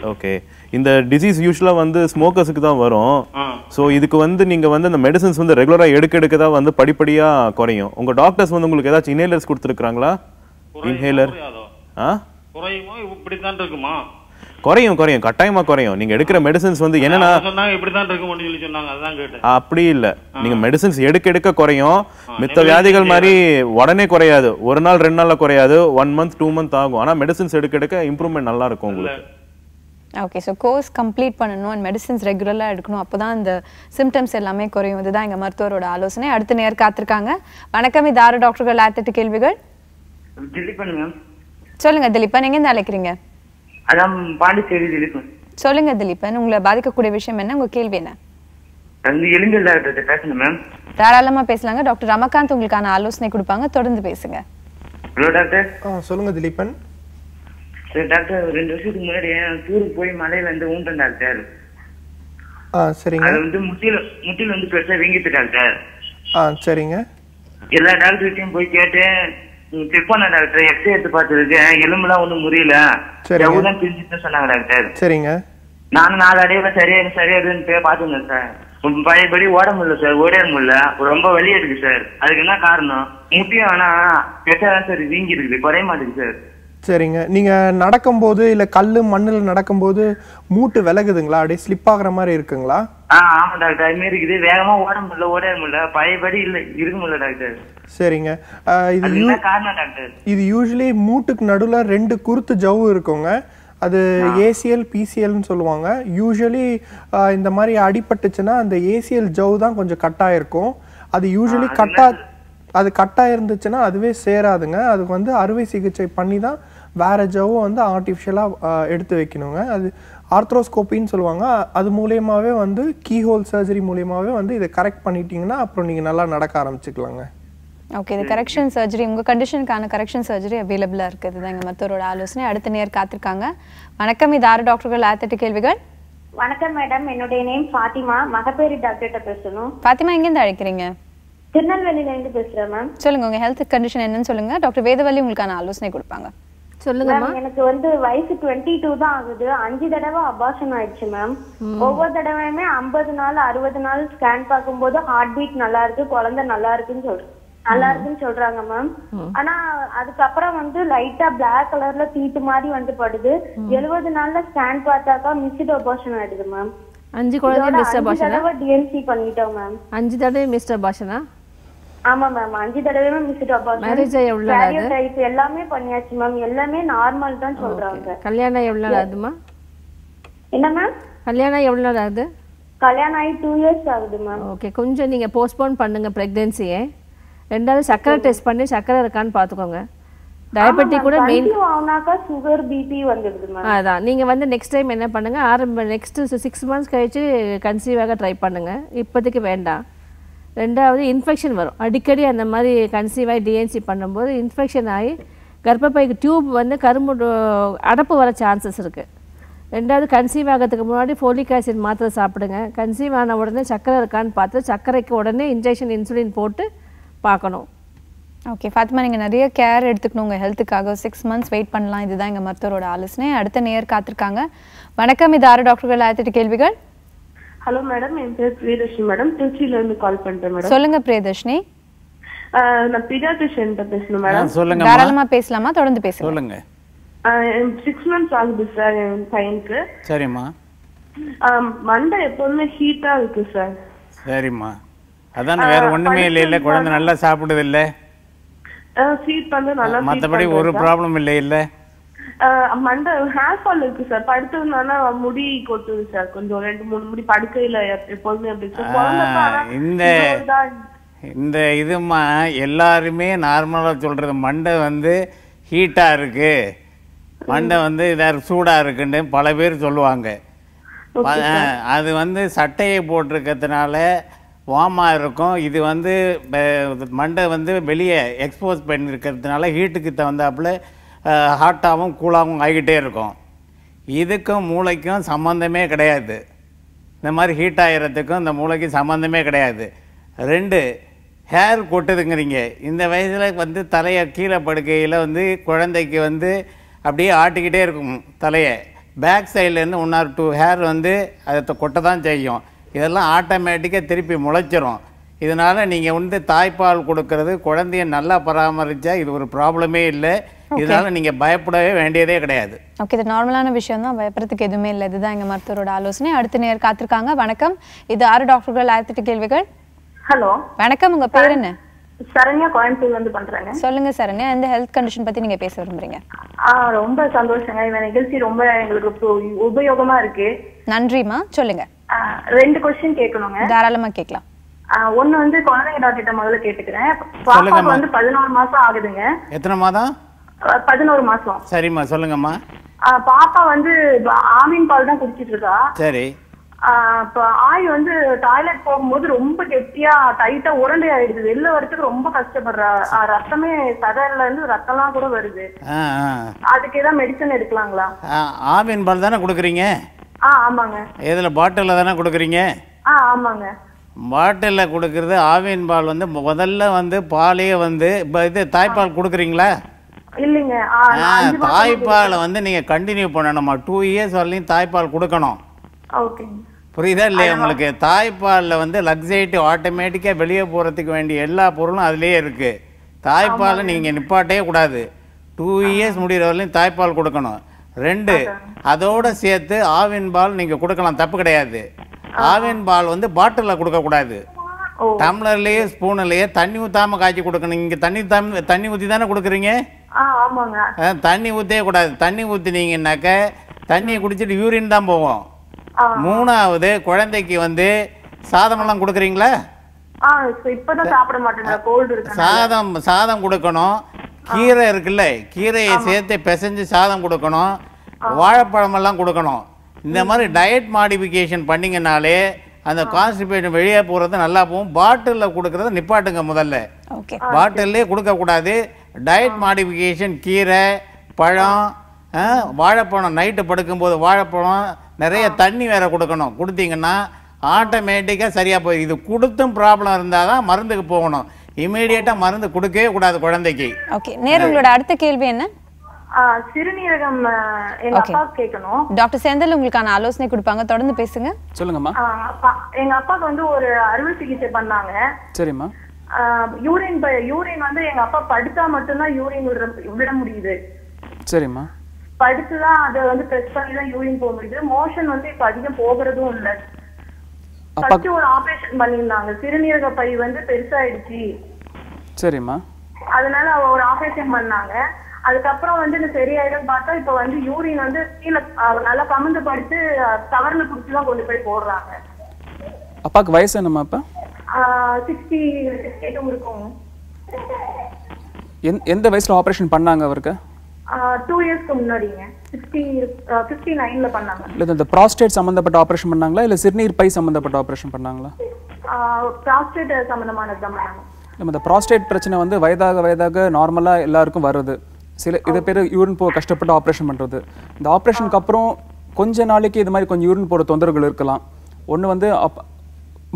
ஓகே. இந்த டிசீஸ் யூஸ்வலா ஸ்மோக்கர்ஸுக்கு தான் வரும். ஸோ இதுக்கு நீங்க அந்த மெடிசன்ஸ் ரெகுலரா எடுக்க தான் படிப்படியா குறையும். உங்க டாக்டர்ஸ் உங்களுக்கு ஏதாச்சும் இன்ஹேலர்ஸ் கொடுத்துருக்காங்களா? இன்ஹேலர் குறையுமா? இப்படித்தான் இருக்குமா? குறையும், கட்டாயமா குறையும். நீங்க எடுக்கிற மெடிசன்ஸ் என்னன்னா சொன்னாங்க இப்படித்தான் இருக்கும்னு சொல்லி சொன்னாங்க. அதான் கேட்டேன். அப்படி இல்ல, நீங்க மெடிசன்ஸ் எடுக்க குறையும். மித்த வியாதிகள் மாதிரி உடனே குறையாது. 1 நாள் 2 நாள்ல குறையாது. 1 மந்த் 2 மந்த் ஆகும். ஆனா மெடிசன்ஸ் எடுக்க இம்ப்ரூவ்மெண்ட் நல்லா இருக்கும் உங்களுக்கு. ஓகே, ஸோ கோர்ஸ் கம்ப்ளீட் பண்ணணும் அண்ட் மெடிசன்ஸ் ரெகுலராக எடுக்கணும். அப்போ தான் இந்த சிம்டம்ஸ் எல்லாமே குறையும். இதுதான் எங்கள் மருத்துவரோட ஆலோசனை. அடுத்த நேர் காத்திருக்காங்க. வணக்கம். இது 6 டாக்டர்கள் 6 கேள்விகள். திலீபன் மேம். சொல்லுங்க திலீபன், எங்கேருந்து அழைக்கிறீங்க? அதான் பாண்டிச்சேரி திலீபன். சொல்லுங்க திலீபன், உங்களை பாதிக்கக்கூடிய விஷயம் என்ன, உங்க கேள்வி என்ன? எலும்பல் டாக்டர் பேசணும் மேம். தாராளமாக பேசலாங்க. டாக்டர் ரமகாந்த் உங்களுக்கான ஆலோசனை கொடுப்பாங்க. தொடர்ந்து பேசுங்க. Hello doctor. சொல்லுங்க திலீபன். டாக்டர் 2 வருஷத்துக்கு முன்னாடி டூருக்கு போய் மலையில ஊண்டேன் டாக்டர். சரிங்க. அது முட்டில பெருசா வீங்கிட்டு டாக்டர். சரிங்க. எல்லா டாக்டர்கிட்டையும் போய் கேட்டேன், செக் பண்ண டாக்டர், எக்ஸ்ரே எடுத்து பார்த்துருக்கேன், எலும்புலாம் ஒன்றும் முறியல, எவ்வளவுதான் பிரிஞ்சுட்டு சொன்னாங்க டாக்டர். சரிங்க. நானும் 4 அடையில சரியாதுன்னு பாத்துங்க சார். பழையபடி ஓட முடியல சார், ஓட முடியல, ரொம்ப வலி இருக்கு சார். அதுக்கு என்ன காரணம்? முட்டியும் ஆனா பெருசாதான் சார் வீங்கி இருக்குது, குறைய மாட்டேங்குது சார். சரிங்க. நீங்க நடக்கும்போது இல்ல கல்லு மண்ணில் நடக்கும்போது மூட்டு விலகுதுங்களா? அப்படியே ஸ்லிப் ஆகுற மாதிரி இருக்குங்களா? ஆமா டாக்டர், அது மாதிரி இருக்குது. வேகமா ஓட முடியல, பழையபடி இல்ல இருக்க முடியல டாக்டர். சரிங்க. இது யூஸ்வலி மூட்டுக்கு நடுவுல 2 குருத்து ஜவ்வு இருக்குங்க. அது ஏசிஎல் பிசிஎல்னு சொல்லுவாங்க. யூஸ்வலி இந்த மாதிரி அடிபட்டுச்சுன்னா அந்த ஏசிஎல் ஜவ்வு தான் கொஞ்சம் கட்டாயிருக்கும். அது யூஸ்வலி கட்டாயிருந்துச்சுன்னா அதுவே சேராதுங்க. அதுக்கு அறுவை சிகிச்சை பண்ணி தான் வேற ஜவ்வு ஆர்டிஃபிஷியலாக எடுத்து வைக்கணுங்க. அது ஆர்த்ரோஸ்கோப்பின்னு சொல்லுவாங்க. அது மூலியமாகவே கீஹோல் சர்ஜரி மூலியமாகவே இதை கரெக்ட் பண்ணிட்டீங்கன்னா அப்புறம் நீங்கள் நல்லா நடக்க ஆரம்பிச்சுக்கலாங்க. ஓகே, இது கரெக்ஷன் சர்ஜரி, உங்கள் கண்டிஷனுக்கான கரெக்ஷன் சர்ஜரி அவைலபிளாக இருக்குது. இதுதான் எங்கள் மருத்துவரோட ஆலோசனை. அடுத்த நேர் காத்திருக்காங்க. வணக்கம். இது 6 டாக்டர்கள் 6 கேள்விகள். வணக்கம் மேடம், என்னுடைய நேம் ஃபாத்திமா. மகப்பேறு டாக்டர்கிட்ட பேசணும். ஃபாத்திமா, எங்கேருந்து அழைக்கிறீங்க? திருநெல்வேலியில இருந்து பேசுறேன் மேம். சொல்லுங்க, உங்க ஹெல்த் கண்டிஷன் என்னன்னு சொல்லுங்க. டாக்டர் வேதவல்லி உங்களுக்கான ஆலோசனை கொடுப்பாங்க. சொல்லுங்க. எனக்கு வயசு 22 தான் ஆகுது. 5 தடவை அபார்ஷன் ஆயிடுச்சு மேம். ஒவ்வொரு தடவையுமே 50 நாள் 60 நாள் ஸ்கேன் பார்க்கும்போது ஹார்ட் பீட் நல்லா இருக்கு, குழந்தை நல்லா இருக்குன்னு சொல்றாங்க மேம். ஆனா அதுக்கப்புறம் லைட்டா பிளாக் கலர்ல தீட்டு மாதிரி படுது. 70 நாள்ல ஸ்கேன் பார்த்தாக்கா மிஸ்ட் அபார்ஷன் ஆயிடுது மேம். 5 குழந்தை மிஸ்ட் அபார்ஷனா? டிஎன்சி பண்ணிட்டோம் மேம். 5 தடவை மிஸ்ட் அபார்ஷனா? ஆமா மேம், 5 தடவையுமே மிஸ்ட் அபார்ஷன். மேரேஜ் எவ்வளவு நாள் ஆகுது? டைப் எல்லாமே பண்ணியாச்சு மேம். எல்லாமே நார்மல் தான் சொல்றாங்க. கல்யாணம் எவ்வளவு நாள் ஆகுதுமா? என்ன மேம்? கல்யாணம் எவ்வளவு நாள் ஆகுது? கல்யாணம் ஆகி 2 இயர்ஸ் ஆகுது மேம். ஓகே, கொஞ்சம் நீங்க போஸ்ட்போன் பண்ணுங்க பிரெக்னன்சியை. 2வது சக்கரை டெஸ்ட் பண்ணி சக்கரை இருக்கான்னு பாத்துக்கோங்க. டயபெட்டிக் கூட மெயின் ஆனாக்கா சுகர் பிபி வந்துடுது மேம். அதான் நீங்க நெக்ஸ்ட் டைம் என்ன பண்ணுங்க, நெக்ஸ்ட் 6 மந்த்ஸ் கழிச்சு கன்சீவ் ஆக ட்ரை பண்ணுங்க. இப்போதைக்கு வேண்டாம். 2வது இன்ஃபெக்ஷன் வரும் அடிக்கடி. அந்த மாதிரி கன்சீவ் ஆகி டிஎன்சி பண்ணும்போது இன்ஃபெக்ஷன் ஆகி கர்ப்பப்பைக்கு டியூப் கரும்பு அடப்பு வர சான்சஸ் இருக்குது. ரெண்டாவது கன்சீவ் ஆகிறதுக்கு முன்னாடி ஃபோலிக் ஆசிட் மாத்திரை சாப்பிடுங்க. கன்சீவ் ஆன உடனே சர்க்கரை இருக்கான்னு பார்த்து சர்க்கரைக்கு உடனே இன்ஜெக்ஷன் இன்சுலின் போட்டு பார்க்கணும். ஓகே ஃபாத்திமா, நீங்கள் நிறைய கேர் எடுத்துக்கணும் உங்கள் ஹெல்த்துக்காக. 6 மந்த்ஸ் வெயிட் பண்ணலாம். இதுதான் எங்கள் மருத்துவரோட ஆலோசனை. அடுத்த நேயர் காத்திருக்காங்க. வணக்கம், இது ஆறு டாக்டர்கள் 1008 கேள்விகள். ஹலோ மேடம், என் பேர் பிரியதர்ஷினி மேடம், திருச்சியில இருந்து கால் பண்றேன் மேடம். சொல்லுங்க பிரியதர்ஷினி. நான் பீடியாட்ரிஷியன் பேசணும் மேடம். சொல்லுங்க. தாராளமா பேசலாமா? தொடர்ந்து பேசுங்க. சொல்லுங்க. 6 மந்த்ஸ் ஆகுது சார் என் பையனுக்கு. சரிம்மா. மண்டை எப்போதுமே ஹீட்டா இருக்கு சார். சரிம்மா, அதான் வேற ஒண்ணுமே இல்ல. குழந்தை நல்லா சாப்பிடுது இல்ல? ஃபீட் வந்து நல்லா மத்தபடி ஒரு ப்ராப்ளம் இல்ல இல்ல? மண்டை ஹேர் ஃபால் இருக்கு சார். படுத்ததுனால முடி கொட்டுது சார். கொஞ்சம் 2-3 முடி படுக்கையில எப்போதுமே அப்படி இந்த இதுமா எல்லாருமே நார்மலா சொல்றது மண்டை வந்து ஹீட்டா இருக்கு, மண்டை வந்து இதாக சூடா இருக்குன்னு பல பேர் சொல்லுவாங்க. அது வந்து சட்டையை போட்டிருக்கிறதுனால வார்மாக இருக்கும். இது வந்து மண்டை வந்து வெளியே எக்ஸ்போஸ் பண்ணியிருக்கிறதுனால ஹீட்டுக்கு தகுந்தாப்புல ஹாட்டாகவும் கூலாகவும் ஆகிக்கிட்டே இருக்கும். இதுக்கும் மூளைக்கும் சம்மந்தமே கிடையாது. இந்த மாதிரி ஹீட் ஆகிறதுக்கும் இந்த மூளைக்கும் சம்மந்தமே கிடையாது. 2 ஹேர் கொட்டுதுங்கிறீங்க. இந்த வயசில் வந்து தலையை கீழே படுக்கையில் வந்து குழந்தைக்கு வந்து அப்படியே ஆட்டிக்கிட்டே இருக்கும் தலையை. பேக் சைட்லேருந்து 1 or 2 ஹேர் வந்து அதை கொட்ட தான் செய்யும். இதெல்லாம் ஆட்டோமேட்டிக்காக திருப்பி முளைச்சிரும். இதனால் நீங்கள் வந்து தாய்ப்பால் கொடுக்கறது குழந்தைய நல்லா பராமரித்தா இது ஒரு ப்ராப்ளமே இல்லை. இதனால் நீங்கள் பயப்படவே வேண்டியதே கிடையாது. ஓகே, இது நார்மலான விஷயம் தான், பயப்படுறதுக்கு எதுவுமே இல்லை. இதுதான் எங்கள் மருத்துவரோட ஆலோசனை. அடுத்த நேர் காத்திருக்காங்க. வணக்கம், இது ஆறு டாக்டர்கள் 1008 கேள்விகள். ஹலோ வணக்கம், உங்கள் பேர் என்ன? சரண்யா, கோயம்புத்தூர்ல இருந்து பண்றேங்க. சொல்லுங்க சரண்யா, எந்த ஹெல்த் கண்டிஷன் பத்தி நீங்க பேச விரும்புறீங்க? ரொம்ப சந்தோஷங்க. இந்த நிகழ்ச்சி ரொம்ப எங்களுக்கு உபயோகமா இருக்கு. நன்றிமா, சொல்லுங்க. 2 கொஸ்டின் கேட்கணுங்க. தாராளமா கேட்கலாம். ஒன்னு வந்து குழந்தைங்க டாக்டர் முதல்ல கேட்டுக்கிறேன். பாப்பாக்கு வந்து 11 மாசம் ஆகுதுங்க. எத்தனை மாதம்? 11 மாசம். சரிம்மா, சொல்லுங்கம்மா. பாப்பா வந்து ஆமீன் பால் தான் குடிச்சிட்டு இருக்கா. சரி. ஆய் வந்து டாய்லெட் போகும்போது ரொம்ப கெட்டியா டைட்டா உருண்டை ஆயிடுது. வெளில வரதுக்கு ரொம்ப கஷ்டப்படுறா. ரத்தமே சதையில இருந்து ரத்தம்லாம் கூட வருது. அதுக்கு ஏதாவது மெடிசன் எடுக்கலாங்களா? ஆமீன் பால் தானே கொடுக்குறீங்க? ஆமாங்க. எதுல பாட்டில் தானே கொடுக்குறீங்க? ஆமாங்க. பாட்டிலில் கொடுக்கறது ஆவின் பால் வந்து முதல்ல வந்து பாலையே வந்து இப்போ இது தாய்ப்பால் கொடுக்குறீங்களா? இல்லைங்க. தாய்ப்பாலை வந்து நீங்கள் கண்டினியூ பண்ணணுமா? 2 இயர்ஸ் வரலையும் தாய்ப்பால் கொடுக்கணும். ஓகே, புரியுதா இல்லையா உங்களுக்கு? தாய்ப்பாலில் வந்து லக்ஸேட்டிவ் ஆட்டோமேட்டிக்காக வெளியே போகிறதுக்கு வேண்டிய எல்லா பொருளும் அதுலேயே இருக்குது. தாய்ப்பாலை நீங்கள் நிப்பாட்டே கூடாது. 2 இயர்ஸ் முடிகிற வரலையும் தாய்ப்பால் கொடுக்கணும். 2 அதோடு சேர்த்து ஆவின் பால் நீங்கள் கொடுக்கலாம், தப்பு கிடையாது. ஆவின் பால் வந்து பாட்டிலில் கொடுக்கக்கூடாது. டம்ளர்லேயே ஸ்பூன்லேயே தண்ணி ஊற்றாமல் காய்ச்சி கொடுக்கணும். இங்கே தண்ணி ஊற்றி தானே கொடுக்குறீங்க? தண்ணி ஊற்றவே கூடாது. தண்ணி ஊற்றினீங்கன்னாக்க தண்ணியை குடிச்சிட்டு யூரின் தான் போவோம். 3வது குழந்தைக்கு வந்து சாதமெல்லாம் கொடுக்குறீங்களா? சாதம் கொடுக்கணும். கீரை இருக்குல்ல, கீரையை சேர்த்து பிசைஞ்சு சாதம் கொடுக்கணும். வாழைப்பழமெல்லாம் கொடுக்கணும். இந்த மாதிரி டயட் மாடிஃபிகேஷன் பண்ணிங்கனாலே அந்த கான்ஸ்டிபேஷன் வெளியே போகிறது நல்லா போகும். பாட்டிலில் கொடுக்குறத நிப்பாட்டுங்க. முதல்ல பாட்டிலே கொடுக்கக்கூடாது. டயட் மாடிஃபிகேஷன் கீரை, பழம், வாழைப்பழம், நைட்டு படுக்கும்போது வாழைப்பழம், நிறைய தண்ணி வேற கொடுக்கணும். கொடுத்தீங்கன்னா ஆட்டோமேட்டிக்காக சரியாக போய் இது கொடுத்தும் ப்ராப்ளம் இருந்தால் தான் மருந்துக்கு போகணும். இமீடியட்டாக மருந்து கொடுக்கவே கூடாது குழந்தைக்கு. ஓகே, நேரு உங்களோட அடுத்த கேள்வி என்ன? சிறுநீரகம் எங்க அப்பாவுக்கு கேட்கணும். டாக்டர் செந்தில் உங்களுக்கான ஆலோசனை கொடுப்பாங்க, தொடர்ந்து பேசுங்க. சொல்லுங்கம்மா. எங்க அப்பாவுக்கு வந்து ஒரு அறுவை சிகிச்சை பண்ணாங்க. சரிம்மா. யூரின் வந்து எங்க அப்பா படுத்தா மட்டும்தான் யூரின் விட முடியுது. சரிம்மா. படுத்துதான் அதை வந்து பிரஸ் பண்ணி தான் யூரின் போக முடியுது. மோஷன் வந்து இப்ப அதிகம் போகிறதும் இல்ல. ஃபர்ஸ்ட் ஒரு ஆபரேஷன் பண்ணிருந்தாங்க. சிறுநீரக பை வந்து பெருசாயிடுச்சு. சரிம்மா. அதனால ஒரு ஆபரேஷன் பண்ணாங்க. அதுக்கப்புறம் வந்து இந்த சரியாயிடும் பார்த்தா இப்ப வந்து யூரின் வந்து கீழே நல்லா கமந்து படுத்து கவர்ல குடிச்சுதான் கொண்டு போய் போடுறாங்க. அப்பாக்கு வயசு என்னம்மா? அப்பா 68 இருக்கும். எந்த வயசுல ஆபரேஷன் பண்ணாங்க அவருக்கு? 2 இயர்ஸ்க்கு முன்னாடிங்க. 59ல பண்ணாங்க. இல்ல இந்த ப்ராஸ்டேட் சம்பந்தப்பட்ட ஆபரேஷன் பண்ணாங்களா இல்ல சிறுநீர் பை சம்பந்தப்பட்ட ஆபரேஷன் பண்ணாங்களா? ப்ராஸ்டேட் சம்பந்தமானது தான் பண்ணாங்க. நம்ம இந்த ப்ராஸ்டேட் பிரச்சனை வந்து வயதாக நார்மலா எல்லாருக்கும் வருது. சில இது பேர் யூரின் போக கஷ்டப்பட்டு ஆப்ரேஷன் பண்ணுறது. இந்த ஆப்ரேஷனுக்கு அப்புறம் கொஞ்ச நாளைக்கு இது மாதிரி கொஞ்சம் யூரின் போகிற தொந்தரவுகள் இருக்கலாம். ஒன்று வந்து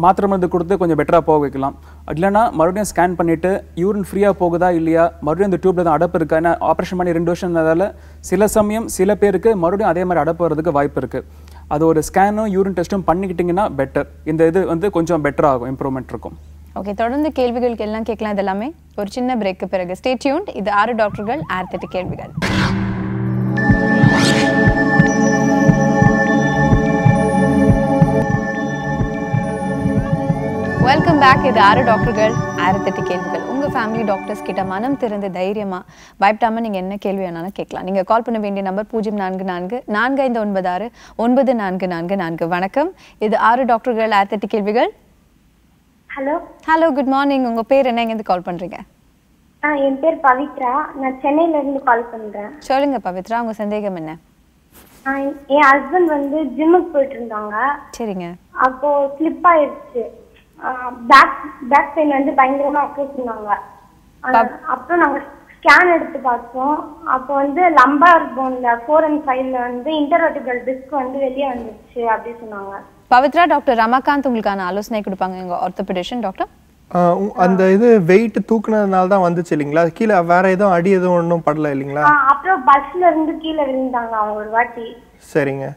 மாத்திரை மருந்து கொடுத்து கொஞ்சம் பெட்டராக போக வைக்கலாம். இல்லைனா மறுபடியும் ஸ்கேன் பண்ணிவிட்டு யூரின் ஃப்ரீயாக போகுதா இல்லையா, மறுபடியும் இந்த டியூப்பில் தான் அடப்பு இருக்கா, ஏன்னா ஆப்ரேஷன் பண்ணி 2 வருஷம் இருந்ததால் சில சமயம் சில பேருக்கு மறுபடியும் அதே மாதிரி அடப்பு வரதுக்கு வாய்ப்பு இருக்குது. அது ஒரு ஸ்கேனும் யூரின் டெஸ்ட்டும் பண்ணிக்கிட்டிங்கன்னா பெட்டர். இந்த இது வந்து கொஞ்சம் பெட்டர் ஆகும், இம்ப்ரூவ்மெண்ட் இருக்கும். ஓகே, தொடர்ந்து கேள்விகளுக்கு எல்லாம் கேட்கலாம். இது எல்லாமே ஒரு சின்ன பிரேக்கு பிறகு. Stay tuned. இது 6 டாக்டர்கள் 6 கேள்விகள். Welcome back. இது 6 டாக்டர்கள் 6 கேள்விகள். உங்கள் ஃபேமிலி டாக்டர்ஸ் கிட்ட மனம் திறந்து தைரியமாக பயப்படாமல் நீங்கள் என்ன கேள்வி வேணாலும் கேட்கலாம். நீங்கள் கால் பண்ண வேண்டிய நம்பர் 0444-4596-9444. வணக்கம், இது 6 டாக்டர்கள் 6 கேள்விகள். Hello hello, good morning. உங்கள் பேர் என்ன, எங்கேருந்து கால் பண்ணுறீங்க? என் பேர் பவித்ரா, நான் சென்னையில இருந்து கால் பண்றேன். சொல்லுங்க பவித்ரா, உங்க சந்தேகம் என்ன? என் ஹஸ்பண்ட் வந்து ஜிம்முக்கு போயிட்டு இருந்தாங்க. சரிங்க. அப்போ ஸ்லிப் ஆயிடுச்சு. பேக் பெயின் வந்து பயங்கரமா சொன்னாங்க. அப்புறம் நாங்க ஸ்கேன் எடுத்து பார்த்தோம். அப்போ வந்து லம்பார் போன்ல 4 and 5ல வந்து இன்டர்வெர்டிபிரல் டிஸ்க் வந்து வெளியே வந்துருச்சு அப்படி சொன்னாங்க. பவித்ரா, டாக்டர் ரமாகாந்த் உங்களுக்கான ஆலோசனை கொடுப்பாங்க, எங்க ஆர்த்தோபெடிஷியன் டாக்டர். அந்த இது வெயிட் தூக்குனதுனால தான் வந்துச்சு இல்லைங்களா? கீழே வேற எதுவும் அடி எதுவும் ஒன்றும் படல இல்லைங்களா? அப்புறம் பஸ்ல இருந்து கீழே விழுந்தாங்க அவங்க ஒரு வாட்டி. சரிங்க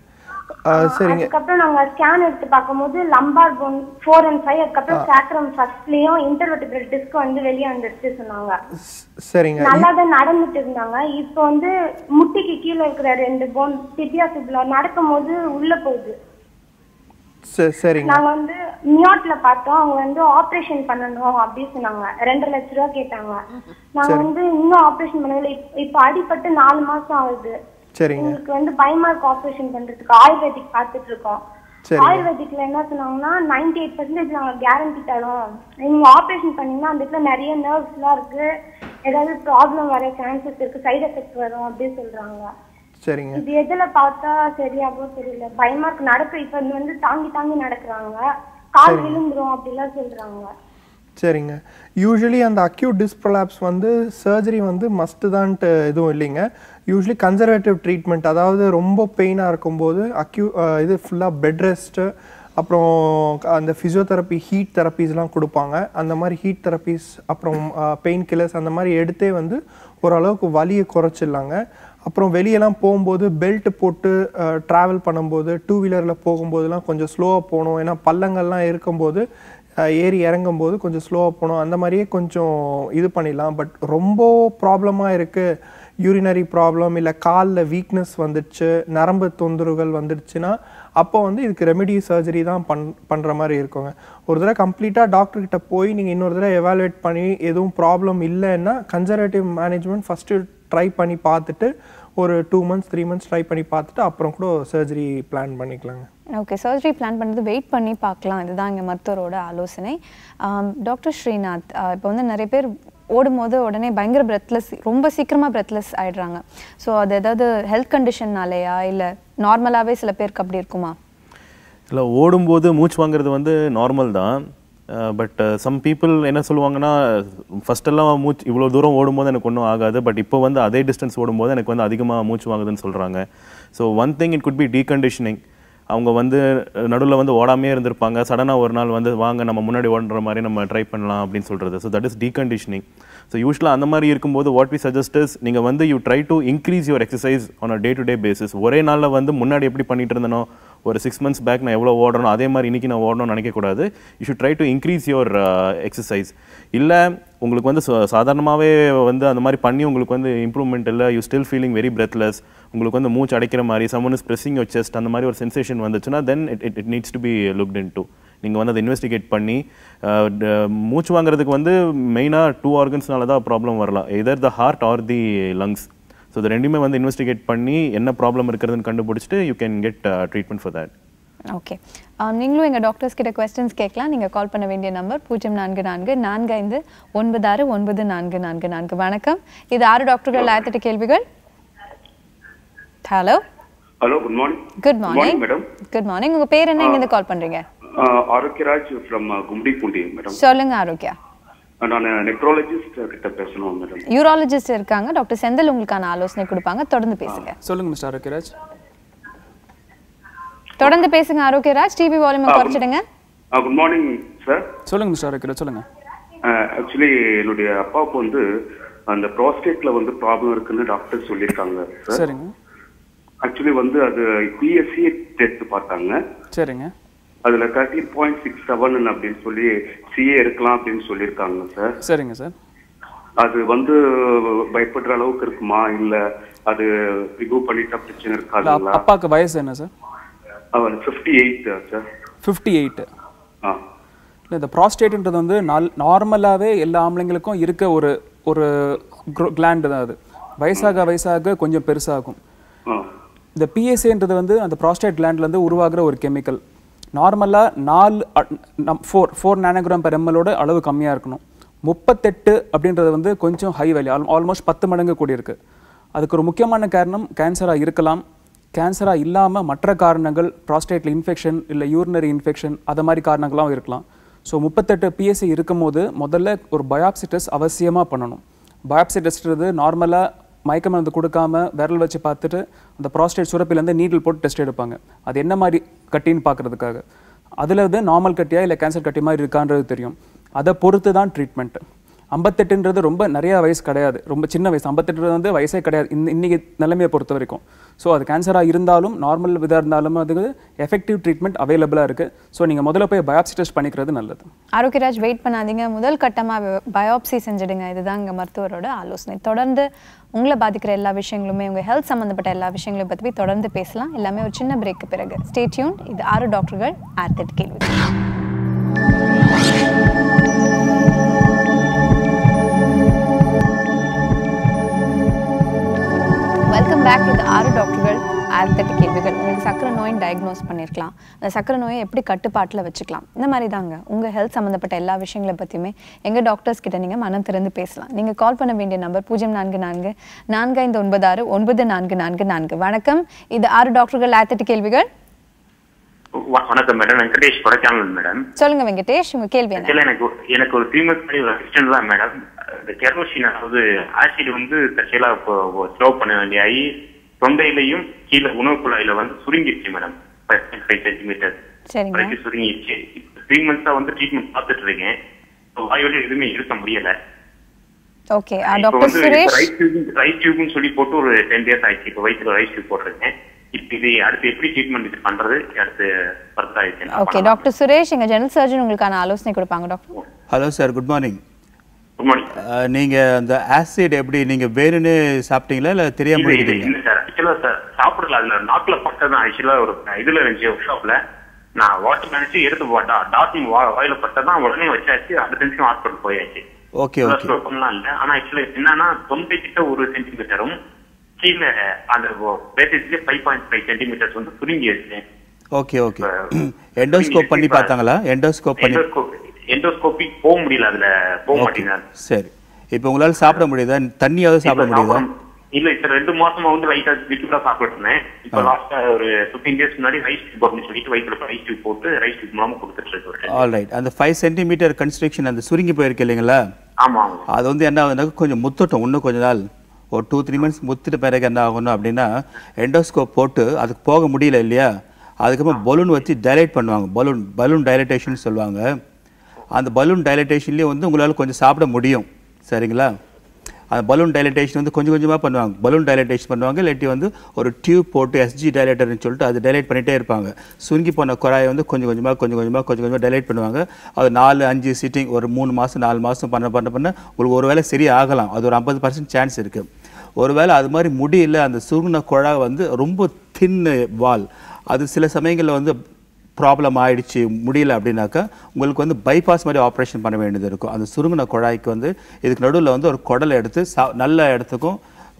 சரிங்க. அதுக்கப்புறம் நாங்க ஸ்கேன் எடுத்து பார்க்கும்போது லம்பார் போன் 4 and 5, அதுக்கப்புறம் சாக்ரம் ஃபர்ஸ்ட்லயும் இன்டர்வெர்டிபிரல் டிஸ்க் வந்து வெளியே வந்துருச்சு சொன்னாங்க. சரிங்க. நல்லா தான் நடந்துட்டு இருந்தாங்க. இப்போ வந்து முட்டிக்கு கீழே இருக்கிற 2 போன் டிபியா ஃபிபுலா நடக்கும்போது உள்ள போகுது. சரிங்க. நாங்க வந்து நியூயார்க்ல பார்த்தோம். அவங்க வந்து ஆபரேஷன் பண்ணணும் அப்படின்னு சொன்னாங்க. 2 லட்ச ரூபா கேட்டாங்க. நாங்க வந்து இன்னும் ஆபரேஷன் பண்ணல. இப்போ அடிபட்டு 4 மாசம் ஆகுது. உங்களுக்கு வந்து பைமார்க் ஆபரேஷன் பண்றதுக்கு ஆயுர்வேதிக் பார்த்துட்டு இருக்கோம். ஆயுர்வேதிக்ல என்ன சொன்னாங்கன்னா 98% நாங்க கேரண்டி தரோம். நீங்க ஆபரேஷன் பண்ணீங்கன்னா அந்த இடத்துல நிறைய நர்வ்ஸ் எல்லாம் இருக்கு, ஏதாவது ப்ராப்ளம் வர சான்சஸ் இருக்கு, சைடு எஃபெக்ட் வரும் அப்படின்னு சொல்றாங்க. சரிங்க. இது எதுல பார்த்தா சரியாகவும் தெரியல. பைமார்க் நடக்க இப்ப வந்து தாங்கி தாங்கி நடக்கிறாங்க, கால் விழுந்துரும் அப்படிலாம் சொல்றாங்க. சரிங்க. யூஸ்வலி அந்த அக்யூட் டிஸ்க் ப்ரொலாப்ஸ் வந்து சர்ஜரி வந்து மஸ்ட்டு தான்ட்டு எதுவும் இல்லைங்க. யூஸ்வலி கன்சர்வேட்டிவ் ட்ரீட்மெண்ட், அதாவது ரொம்ப பெயினாக இருக்கும்போது இது ஃபுல்லாக பெட் ரெஸ்ட்டு, அப்புறம் அந்த ஃபிசியோதெரப்பி ஹீட் தெரப்பீஸ்லாம் கொடுப்பாங்க. அந்த மாதிரி ஹீட் தெரப்பீஸ் அப்புறம் பெயின் கில்லர்ஸ் அந்த மாதிரி எடுத்தே வந்து ஓரளவுக்கு வலியை குறைச்சிடலாங்க. அப்புறம் வெளியெல்லாம் போகும்போது பெல்ட் போட்டு ட்ராவல் பண்ணும்போது 2 வீலரில் போகும்போதெல்லாம் கொஞ்சம் ஸ்லோவாக போகணும். ஏன்னா பள்ளங்கள்லாம் இருக்கும்போது ஏறி இறங்கும்போது கொஞ்சம் ஸ்லோவாக போகணும். அந்த மாதிரியே கொஞ்சம் இது பண்ணிடலாம். பட் ரொம்ப ப்ராப்ளமாக இருக்குது, யூரினரி ப்ராப்ளம் இல்லை காலில் வீக்னஸ் வந்துடுச்சு, நரம்பு தொந்தரவுகள் வந்துடுச்சுன்னா அப்போ வந்து இதுக்கு ரெமெடி சர்ஜரி தான் பண்ணுற மாதிரி இருக்குங்க. ஒரு தடவை கம்ப்ளீட்டாக டாக்டர்கிட்ட போய் நீங்கள் இன்னொரு தடவை எவாலுவேட் பண்ணி எதுவும் ப்ராப்ளம் இல்லைன்னா கன்சர்வேட்டிவ் மேனேஜ்மெண்ட் ஃபஸ்ட்டு ட்ரை பண்ணி பார்த்துட்டு ஒரு 2 months 3 months ட்ரை பண்ணி பார்த்துட்டு அப்புறம் கூட சர்ஜரி பிளான் பண்ணிக்கலாங்க. ஓகே, சர்ஜரி பிளான் பண்ணுறது வெயிட் பண்ணி பார்க்கலாம். இதுதான் இங்கே மருத்துவரோட ஆலோசனை. டாக்டர் ஸ்ரீநாத், இப்போ வந்து நிறைய பேர் ஓடும்போது உடனே பயங்கர பிரெத்லெஸ், ரொம்ப சீக்கிரமாக பிரெத்லெஸ் ஆகிடுறாங்க. ஸோ அது ஏதாவது ஹெல்த் கண்டிஷன்னாலேயா இல்லை நார்மலாகவே சில பேருக்கு அப்படி இருக்குமா? இல்லை, ஓடும்போது மூச்சு வாங்குறது வந்து நார்மல் தான். பட் சம் பீப்புள் என்ன சொல்லுவாங்கன்னா, ஃபஸ்ட்டெல்லாம் மூச்சு இவ்வளோ தூரம் ஓடும்போது எனக்கு ஒன்றும் ஆகாது, பட் இப்போ வந்து அதே டிஸ்டன்ஸ் ஓடும்போது எனக்கு வந்து அதிகமாக மூச்சு வாங்குதுன்னு சொல்கிறாங்க. So one thing it could be deconditioning. அவங்க வந்து நடுவில் வந்து ஓடாமே இருந்திருப்பாங்க, சடனாக ஒரு நாள் வந்து வாங்க நம்ம முன்னாடி ஓடுற மாதிரி நம்ம ட்ரை பண்ணலாம் அப்படின்னு சொல்கிறது. So that is deconditioning. So யூஸ்வலாக அந்த மாதிரி இருக்கும்போது வாட் வி சஜஸ்ட் இஸ், நீங்கள் வந்து you try to increase your exercise on a day to day basis. ஒரே நாளில் வந்து முன்னாடி எப்படி பண்ணிட்டு இருந்தனோ, ஒரு 6 months பேக் நான் எவ்வளோ ஓடணும் அதே மாதிரி இன்றைக்கி நான் ஓடணும்னு நினைக்கக்கூடாது. You should try to increase your exercise. இல்லை உங்களுக்கு வந்து சாதாரணமாகவே வந்து அந்த மாதிரி பண்ணி உங்களுக்கு வந்து இம்ப்ரூவ்மெண்ட் இல்லை, you still feeling very breathless, உங்களுக்கு வந்து மூச்சு அடைக்கிற மாதிரி, someone is pressing your chest, அந்த மாதிரி ஒரு சென்சேஷன் வந்துச்சுன்னா then it needs to be looked into. நீங்கள் வந்து அதை இன்வெஸ்டிகேட் பண்ணி மூச்சு வாங்குறதுக்கு வந்து மெயினாக 2 organsனால தான் ப்ராப்ளம் வரலாம், either the heart or the lungs. So இது ரெண்டுமே வந்து இன்வெஸ்டிகேட் பண்ணி என்ன ப்ராப்ளம் இருக்கிறதுன்னு கண்டுபிடிச்சிட்டு you can get treatment for that. Okay, நீங்களும் எங்கள் டாக்டர்ஸ் கிட்ட கொஸ்டின்ஸ் கேட்கலாம். நீங்கள் கால் பண்ண வேண்டிய நம்பர் 0444-4596-9444. வணக்கம், இது 6 டாக்டர்கள் 6 கேள்விகள். Hello hello, good morning. Good morning madam. Good morning. உங்கள் பேர் என்ன, எங்கேருந்து கால் பண்ணுறீங்க? Arokiyaraj from Gummidipoondi madam. சொல்லுங்க ஆரோக்கியா. நான் நெக்ரோலஜிஸ்ட் கிட்ட பேசணும் மேடம். யூராலஜிஸ்ட் இருக்காங்க, டாக்டர் செந்தில் உங்களுக்கான ஆலோசனை கொடுப்பாங்க, தொடர்ந்து பேசுங்க. சொல்லுங்க மிஸ்டர் ஆரோக்கியராஜ். தொடர்ந்து பேசுங்க ஆரோக்கியராஜ். டிவி வால்யூம் குறைச்சிடுங்க. Good morning sir. சொல்லுங்க மிஸ்டர் ஆரோக்கியராஜ், சொல்லுங்க. ஆக்சுவலி என்னுடைய அப்பாவுக்கு வந்து அந்த ப்ராஸ்டேட்ல வந்து ப்ராப்ளம் இருக்குன்னு டாக்டர் சொல்லியிருக்காங்க சார். சரிங்க. ஆக்சுவலி வந்து அது பிஎஸ்சி டெஸ்ட் பார்த்தாங்க. சரிங்க. அதுல 13.67 அப்படின்னு சொல்லி சிஏ இருக்கலாம் அப்படின்னு சொல்லியிருக்காங்க சார். சரிங்க சார். அது வந்து பயப்படுற அளவுக்கு இருக்குமா இல்ல அது ரிமூவ் பண்ணிட்டா பிரச்சனை இருக்காதுங்களா? அப்பாக்கு வயசு என்ன சார்? அவர் 58 சார். 58. இல்லை, இந்த ப்ராஸ்டேட்ன்றது வந்து நார்மலாகவே எல்லா ஆம்பளைங்களுக்கும் இருக்க ஒரு ஒரு கிளாண்டு தான். அது வயசாக வயசாக கொஞ்சம் பெருசாகும். இந்த பிஎஸ்ஏன்றது வந்து அந்த ப்ராஸ்டேட் கிளாண்ட்லேருந்து உருவாகிற ஒரு கெமிக்கல். நார்மலாக 4 நானோகிராம் பெர் எம்எலோட அளவு கம்மியாக இருக்கணும். 38 அப்படின்றது வந்து கொஞ்சம் ஹை வேல்யூ, ஆல்மோஸ்ட் 10 மடங்கு கூடி இருக்கு. அதுக்கு ஒரு முக்கியமான காரணம் கேன்சராக இருக்கலாம். கேன்சராக இல்லாமல் மற்ற காரணங்கள், ப்ராஸ்டேட்டில் இன்ஃபெக்ஷன் இல்லை யூரினரி இன்ஃபெக்ஷன், அது மாதிரி காரணங்களாகவும் இருக்கலாம். ஸோ 38 பிஎஸ்சி இருக்கும் போது முதல்ல ஒரு பயாப்சி டெஸ்ட் அவசியமாக பண்ணணும். பயாப்சி டெஸ்ட்றது நார்மலாக மயக்க மருந்து கொடுக்காம விரல் வச்சு பார்த்துட்டு அந்த ப்ராஸ்டேட் சுரப்பிலேருந்து நீடில் போட்டு டெஸ்ட் எடுப்பாங்க. அது என்ன மாதிரி கட்டின்னு பார்க்குறதுக்காக. அதில் வந்து நார்மல் கட்டியா இல்லை கேன்சர் கட்டி மாதிரி இருக்கான்றது தெரியும். அதை பொறுத்து தான் ட்ரீட்மெண்ட். 58ன்றது ரொம்ப நிறைய வயசு கிடையாது, ரொம்ப சின்ன வயசு. 58 வந்து வயசே கிடையாது இன்னைக்கு நிலைமையை பொறுத்த வரைக்கும். ஸோ அது கேன்சராக இருந்தாலும் நார்மல் இதாக இருந்தாலும் அதுக்கு எஃபெக்டிவ் ட்ரீட்மெண்ட் அவைலபிளாக இருக்குது. ஸோ நீங்கள் முதல்ல போய் பயாப்சி டெஸ்ட் பண்ணிக்கிறது நல்லது. ஆரோக்கியராஜ், வெயிட் பண்ணாதீங்க, முதல் கட்டமாக பயாப்சி செஞ்சுடுங்க. இதுதான் இங்கே மருத்துவரோட ஆலோசனை. தொடர்ந்து உங்களை பாதிக்கிற எல்லா விஷயங்களுமே, உங்கள் ஹெல்த் சம்மந்தப்பட்ட எல்லா விஷயங்களையும் பற்றி தொடர்ந்து பேசலாம். எல்லாமே ஒரு சின்ன பிரேக்கு பிறகு. Stay tune. இது 6 டாக்டர்கள் 6 கேள்விகள். Welcome back. இது 6 டாக்டர்கள் 6 கேள்விகள். உங்களுக்கு சக்கரை நோயின் டயக்னோஸ் பண்ணியிருக்கலாம். அந்த சக்கரை நோயை எப்படி கட்டுப்பாட்டில் வச்சுக்கலாம், இந்த மாதிரி தாங்க உங்கள் ஹெல்த் சம்மந்தப்பட்ட எல்லா விஷயங்களை பற்றியுமே எங்கள் டாக்டர்ஸ் கிட்ட நீங்கள் மனம் திறந்து பேசலாம். நீங்கள் கால் பண்ண வேண்டிய நம்பர் 0444-4596-9444. வணக்கம், இது 6 டாக்டர்கள் 6 கேள்விகள். வணக்கம் மேடம், வெங்கடேஷ் கொடைக்கானல் மேடம். சொல்லுங்க வெங்கடேஷ், உங்க கேள்வி என்ன? எனக்கு ஒரு 3 months ஒரு அசிஸ்டன்ட் தான் மேடம். இந்த கெரோசின், அதாவது ஆசிட் வந்து தற்செயலா ஸ்லோ பண்ண வேண்டிய ஆகி தொண்டையிலையும் கீழே உணவு குழாயில வந்து சுருங்கிருச்சு மேடம். 5 சென்டிமீட்டர் வரைக்கும் சுருங்கிருச்சு. 3 months வந்து ட்ரீட்மெண்ட் பார்த்துட்டு இருக்கேன். வாயோட எதுவுமே இருக்க முடியல. ஓகே, டாக்டர் சுரேஷ், ரைஸ் டியூப்னு சொல்லி போட்டு ஒரு 10 days ஆயிடுச்சு. இப்போ வயிற்றுல ரைஸ் டியூப் போட்டிருக்கேன். இப்போ இது அடுத்து எப்படி ட்ரீட்மெண்ட் இது பண்றது, அடுத்து பர்த் ஆயிடுச்சு. ஓகே டாக்டர் சுரேஷ், எங்க ஜெனரல் சர்ஜன் உங்களுக்கான ஆலோசனை கொடுப்பாங்க. Doctor hello sir, good morning. நீங்கள் அந்த ஆசிட் எப்படி நீங்கள் வேணும்னு சாப்பிட்டீங்களா இல்லை தெரியாம போயிருக்கீங்க? இல்லை சார், ஆக்சுவலாக சார் சாப்பிடல. அதில் நாக்கில் பட்டதான். ஆக்சுவலாக ஒரு இதில் இருந்துச்சு ஒர்க் ஷாப்பில். நான் வாட்டர் நினைச்சு எடுத்து போட்டா டாட்டிங் வாயில பட்டதான், உடனே வச்சாச்சு. அடுத்த நிமிஷம் ஹாஸ்பிட்டல் போயாச்சு. ஓகே ஓகே பண்ணலாம் இல்லை. ஆனால் ஆக்சுவலி என்னன்னா 90 கிட்ட 1 சென்டிமீட்டரும் கீழே அந்த பேசிஸ்லேயே 5.5 சென்டிமீட்டர்ஸ் வந்து சுருங்கி வச்சு. Okay okay. எண்டோஸ்கோப் பண்ணி பார்த்தாங்களா? எண்டோஸ்கோபி போக முடியல, அதுல போக மாட்டேங்குது. சரி, இப்போ உங்களால சாப்பிட முடியுதா? தண்ணியாவது சாப்பிட முடியுதா? இல்ல சார், 2 மாசமா வந்து ரைட்டா லிக்விடா சாப்பிட்டு இருந்தேன். இப்போ லாஸ்டா ஒரு 15 days முன்னாடி ரைஸ் டியூப் அப்படின்னு சொல்லிட்டு வயிற்றுல ரைஸ் டியூப் போட்டு ரைஸ் டியூப் மூலமா கொடுத்துட்டு இருக்கேன். ஆல்ரைட். அந்த 5 சென்டிமீட்டர் கன்ஸ்ட்ரக்ஷன் அந்த சுருங்கி போயிருக்கு இல்லைங்களா? ஆமா. அது வந்து என்ன ஆகுதுன்னா கொஞ்சம் முத்தட்டும். இன்னும் கொஞ்ச நாள் ஒரு 2-3 months முத்திட்டு பிறகு என்ன ஆகணும் அப்படின்னா எண்டோஸ்கோப் போட்டு அதுக்கு போக முடியல இல்லையா, அதுக்கப்புறம் பலூன் வச்சு டைலேட் பண்ணுவாங்க. பலூன் டைலேட்டேஷன் சொல்லுவாங்க. அந்த பலூன் டைலேட்டேஷன்லேயே வந்து உங்களால் கொஞ்சம் சாப்பிட முடியும். சரிங்களா? அந்த பலூன் டைலேட்டேஷன் வந்து கொஞ்சம் கொஞ்சமாக பண்ணுவாங்க. பலூன் டைலேட்டேஷன் பண்ணுவாங்க, இல்லாட்டி வந்து ஒரு டியூப் போட்டு எஸ்ஜி டைலேட்டர்னு சொல்லிட்டு அது டைலேட் பண்ணிகிட்டே இருப்பாங்க. சுருங்கி போன குழாயை வந்து கொஞ்சம் கொஞ்சமாக டைலேட் பண்ணுவாங்க. அது 4-5 சிட்டிங் ஒரு 3 மாதம் 4 மாதம் பண்ண உங்களுக்கு ஒரு வேளை சரியாகலாம். அது ஒரு 50% சான்ஸ் இருக்குது. ஒருவேளை அது மாதிரி முடியல, அந்த சுருங்கின குழாய் வந்து ரொம்ப தின் வால், அது சில சமயங்களில் வந்து ப்ராப்ளம் ஆகிடுச்சு முடியல அப்படின்னாக்கா உங்களுக்கு வந்து பைபாஸ் மாதிரி ஆப்ரேஷன் பண்ண வேண்டியது இருக்கும். அந்த சுருங்கின குழாய்க்கு வந்து இதுக்கு நடுவில் வந்து ஒரு குடலை எடுத்து நல்ல இடத்துக்கும்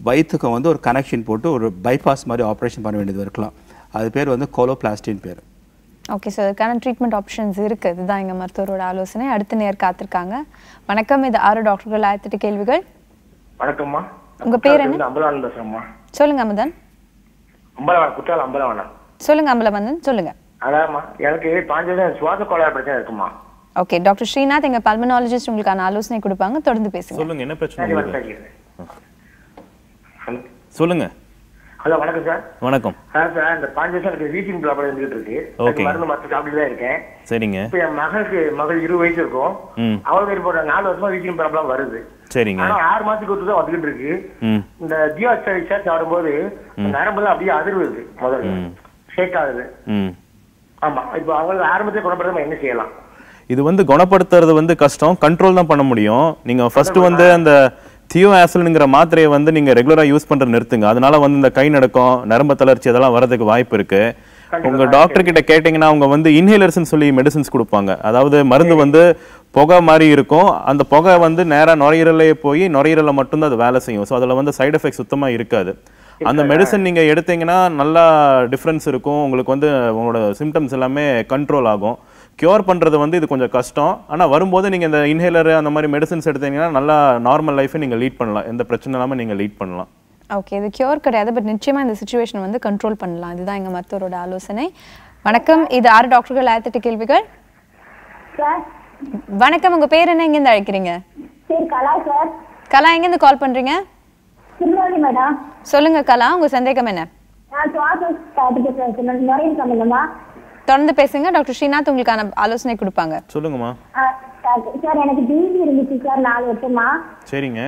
வயிற்றுக்கும் வந்து ஒரு கனெக்ஷன் போட்டு ஒரு பைபாஸ் மாதிரி ஆப்ரேஷன் பண்ண வேண்டியது இருக்கலாம். அது பேர் வந்து கோலோபிளாஸ்டின் பேர். ஓகே சார், அதுக்கான ட்ரீட்மெண்ட் ஆப்ஷன்ஸ் இருக்குது. இதுதான் எங்கள் மருத்துவரோட ஆலோசனை. அடுத்த நேர் காத்திருக்காங்க. வணக்கம், இது 6 டாக்டர்கள் 6 கேள்விகள். வணக்கம்மா, உங்கள் பேர் என்ன? அம்பலவாணன் பேசுகிறேம்மா. சொல்லுங்க அமுதன். குற்றாலம் அம்பலவாணன். சொல்லுங்க அம்பலவந்தன், சொல்லுங்க. அதாம்மா, எனக்கு பாஞ்சம் சுவாச கோளாறு பிரச்சனை இருக்குமா? ஓகே டாக்டர் ஸ்ரீநாத், எங்க பல்மனாலஜிஸ்ட் உங்களுக்கான ஆலோசனை கொடுப்பாங்க. தொடர்ந்து பேசுங்க. சொல்லுங்க, என்ன பிரச்சனை? சொல்லுங்க. ஹலோ வணக்கம் சார். வணக்கம். சார் இந்த 5 வருஷம் எனக்கு வீசிங் ப்ராப்ளம் இருந்துட்டு இருக்கு. ஓகே. மருந்து மாத்திரை சாப்பிட்டு தான் இருக்கேன். சரிங்க. இப்போ என் மகள் 20 வயசு இருக்கும். அவளுக்கு இப்போ 4 வருஷமா வீசிங் ப்ராப்ளம் வருது. சரிங்க. ஆனா 6 மாசத்துக்கு ஒருத்தர் தான் வந்துகிட்டு இருக்கு. இந்த ஜியோ ரிசர்ச் வரும்போது நரம்பெல்லாம் அப்படியே அதிர்வுது, முதல்ல ஷேக் ஆகுது. ஆமா, இப்போ அவங்களுக்கு ஆரம்பத்தை குணப்படுத்த என்ன செய்யலாம்? இது வந்து குணப்படுத்துறது வந்து கஷ்டம், கண்ட்ரோல் தான் பண்ண முடியும். நீங்க ஃபர்ஸ்ட் வந்து அந்த தியோஆசில்ங்கிற மாத்திரையை வந்து நீங்க ரெகுலரா யூஸ் பண்றது நிறுத்துங்க. அதனால வந்து இந்த கை நடுக்கம், நரம்பு தளர்ச்சி அதெல்லாம் வரதுக்கு வாய்ப்பு இருக்கு. உங்க டாக்டர் கிட்ட கேட்டீங்கன்னா அவங்க வந்து இன்ஹேலர்ஸ்னு சொல்லி மெடிசின்ஸ் கொடுப்பாங்க. அதாவது மருந்து வந்து புகை மாதிரி இருக்கும். அந்த புகை வந்து நேரா நுரையீரலே போய் நுரையீரல மட்டும்தான் அது வேலை செய்யும். ஸோ அதில் வந்து சைடு எஃபெக்ட் சுத்தமா இருக்காது. அந்த மெடிசன் நீங்க எடுத்தீங்கன்னா நல்லா டிஃப்ரென்ஸ் இருக்கும். உங்களுக்கு வந்து உங்களோட சிம்டம்ஸ் எல்லாமே கண்ட்ரோல் ஆகும். கியூர் பண்றது வந்து இது கொஞ்சம் கஷ்டம். ஆனா வரும்போது நீங்க இந்த இன்ஹேலர் அந்த மாதிரி மெடிசன்ஸ் எடுத்தீங்கன்னா நல்லா நார்மல் லைஃபை நீங்க லீட் பண்ணலாம். எந்த பிரச்சனை இல்லாம நீங்க லீட் பண்ணலாம். ஓகே, இது கியூர் கிடையாது, பட் நிச்சயமா இந்த சிச்சுவேஷன் வந்து கண்ட்ரோல் பண்ணலாம். இதுதான் எங்க மருத்துவரோட ஆலோசனை. வணக்கம், இது 6 டாக்டர்கள் 1008 கேள்விகள். வணக்கம், உங்க பேர் என்ன, எங்க இருந்து அழைக்கிறீங்க? கலா சார். கலா, எங்க இருந்து கால் பண்றீங்க? திருநெல்வேலி மேடம். சொல்லுங்க கலா, உங்க சந்தேகம் என்ன? நான் சுவாசம் பேசுறேன், நுரையீரல் சம்பந்தமா. தொடர்ந்து பேசுங்க, டாக்டர் ஸ்ரீநாத் உங்களுக்கான ஆலோசனை கொடுப்பாங்க. சொல்லுங்கம்மா. சார் எனக்கு டிபி இருந்துச்சு சார் 4 வருஷமா. சரிங்க.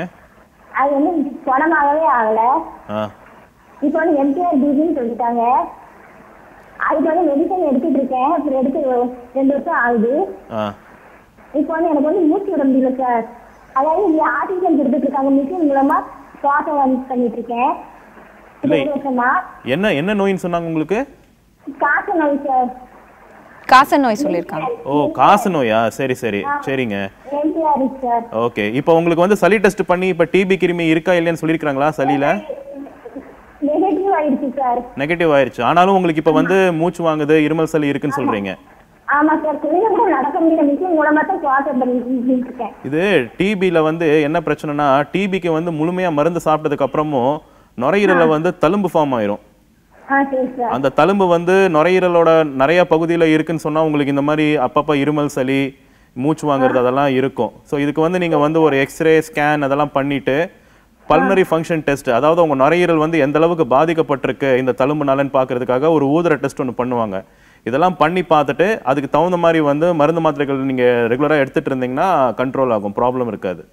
அது வந்து குணமாகவே ஆகல. இப்போ வந்து எம்டிஆர் டிபின்னு சொல்லிட்டாங்க. அதுக்கு வந்து மெடிசன் எடுத்துட்டு இருக்கேன். அப்புறம் எடுத்து 2 வருஷம் ஆகுது. இப்போ வந்து எனக்கு வந்து மூச்சு விட முடியல சார். அதாவது இங்க ஆக்சிஜன் கொடுத்துட்டு இருக்காங்க, மிஷின் மூலமா சுவாசம் பண்ணிட்டு இருக்கேன். என்ன என்ன நோயின்னு சொன்னாங்க உங்களுக்கு? காச நோய் சார். காச நோய் சொல்லிருக்காங்க. ஓ, காச நோயா? சரி சரி சரிங்க. ஓகே, இப்போ உங்களுக்கு வந்து சளி டெஸ்ட் பண்ணி இப்போ டிபி கிருமி இருக்கா இல்லையான்னு சொல்லிருக்காங்களா? சளியில நெகட்டிவ் ஆயிடுச்சு சார். நெகட்டிவ் ஆயிருச்சு. ஆனாலும் உங்களுக்கு இப்போ வந்து மூச்சு வாங்குது, இருமல் சளி இருக்குன்னு சொல்றீங்க. ஆமா சார், கொஞ்சம் நடக்க முடியல, மிஷின் மூலமா தான் சுவாசம் பண்ணிட்டு இருக்கேன். இது டிபில வந்து என்ன பிரச்சனைனா, டிபிக்கு வந்து முழுமையா மருந்து சாப்பிட்டதுக்கு அப்புறமும் நுரையீரல்ல வந்து தழும்பு ஃபார்ம் ஆயிரும். அந்த தழும்பு வந்து நுரையீரலோட நிறைய பகுதியில இருக்குன்னு சொன்னா உங்களுக்கு இந்த மாதிரி அப்பப்ப இருமல் சளி, மூச்சு வாங்குறது அதெல்லாம் இருக்கும். ஸோ இதுக்கு வந்து நீங்க வந்து ஒரு எக்ஸ்ரே ஸ்கேன் அதெல்லாம் பண்ணிட்டு பல்மனரி ஃபங்க்ஷன் டெஸ்ட், அதாவது உங்க நுரையீரல் வந்து எந்த அளவுக்கு பாதிக்கப்பட்டிருக்கு இந்த தழும்புனாலன்னு பார்க்கறதுக்காக ஒரு ஊதுற டெஸ்ட் ஒன்று பண்ணுவாங்க. இதெல்லாம் பண்ணி பார்த்துட்டு அதுக்கு தகுந்த மாதிரி வந்து மருந்து மாத்திரைகள் நீங்க ரெகுலரா எடுத்துட்டு இருந்தீங்கன்னா கண்ட்ரோல் ஆகும், ப்ராப்ளம் இருக்காது.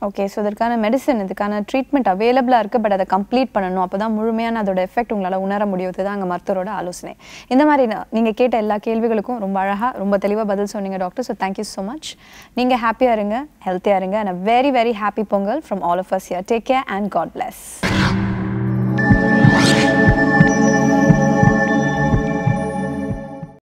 ஓகே, ஸோ இதற்கான மெடிசன், இதுக்கான ட்ரீட்மெண்ட் அவைலபிளாக இருக்குது. பட் அதை கம்ப்ளீட் பண்ணணும், அப்போ தான் முழுமையான அதோட எஃபெக்ட் உங்களால் உணர முடியுது தான் அங்கே மருத்துவரோட ஆலோசனை. இந்த மாதிரி நீங்கள் கேட்ட எல்லா கேள்விகளுக்கும் ரொம்ப அழகாக ரொம்ப தெளிவாக பதில் சொன்னீங்க doctor. So thank you so much. நீங்கள் ஹாப்பியாக இருங்க, ஹெல்த்தியாக இருங்க. And a very very happy Pongal from all of us here. Take care and God plus.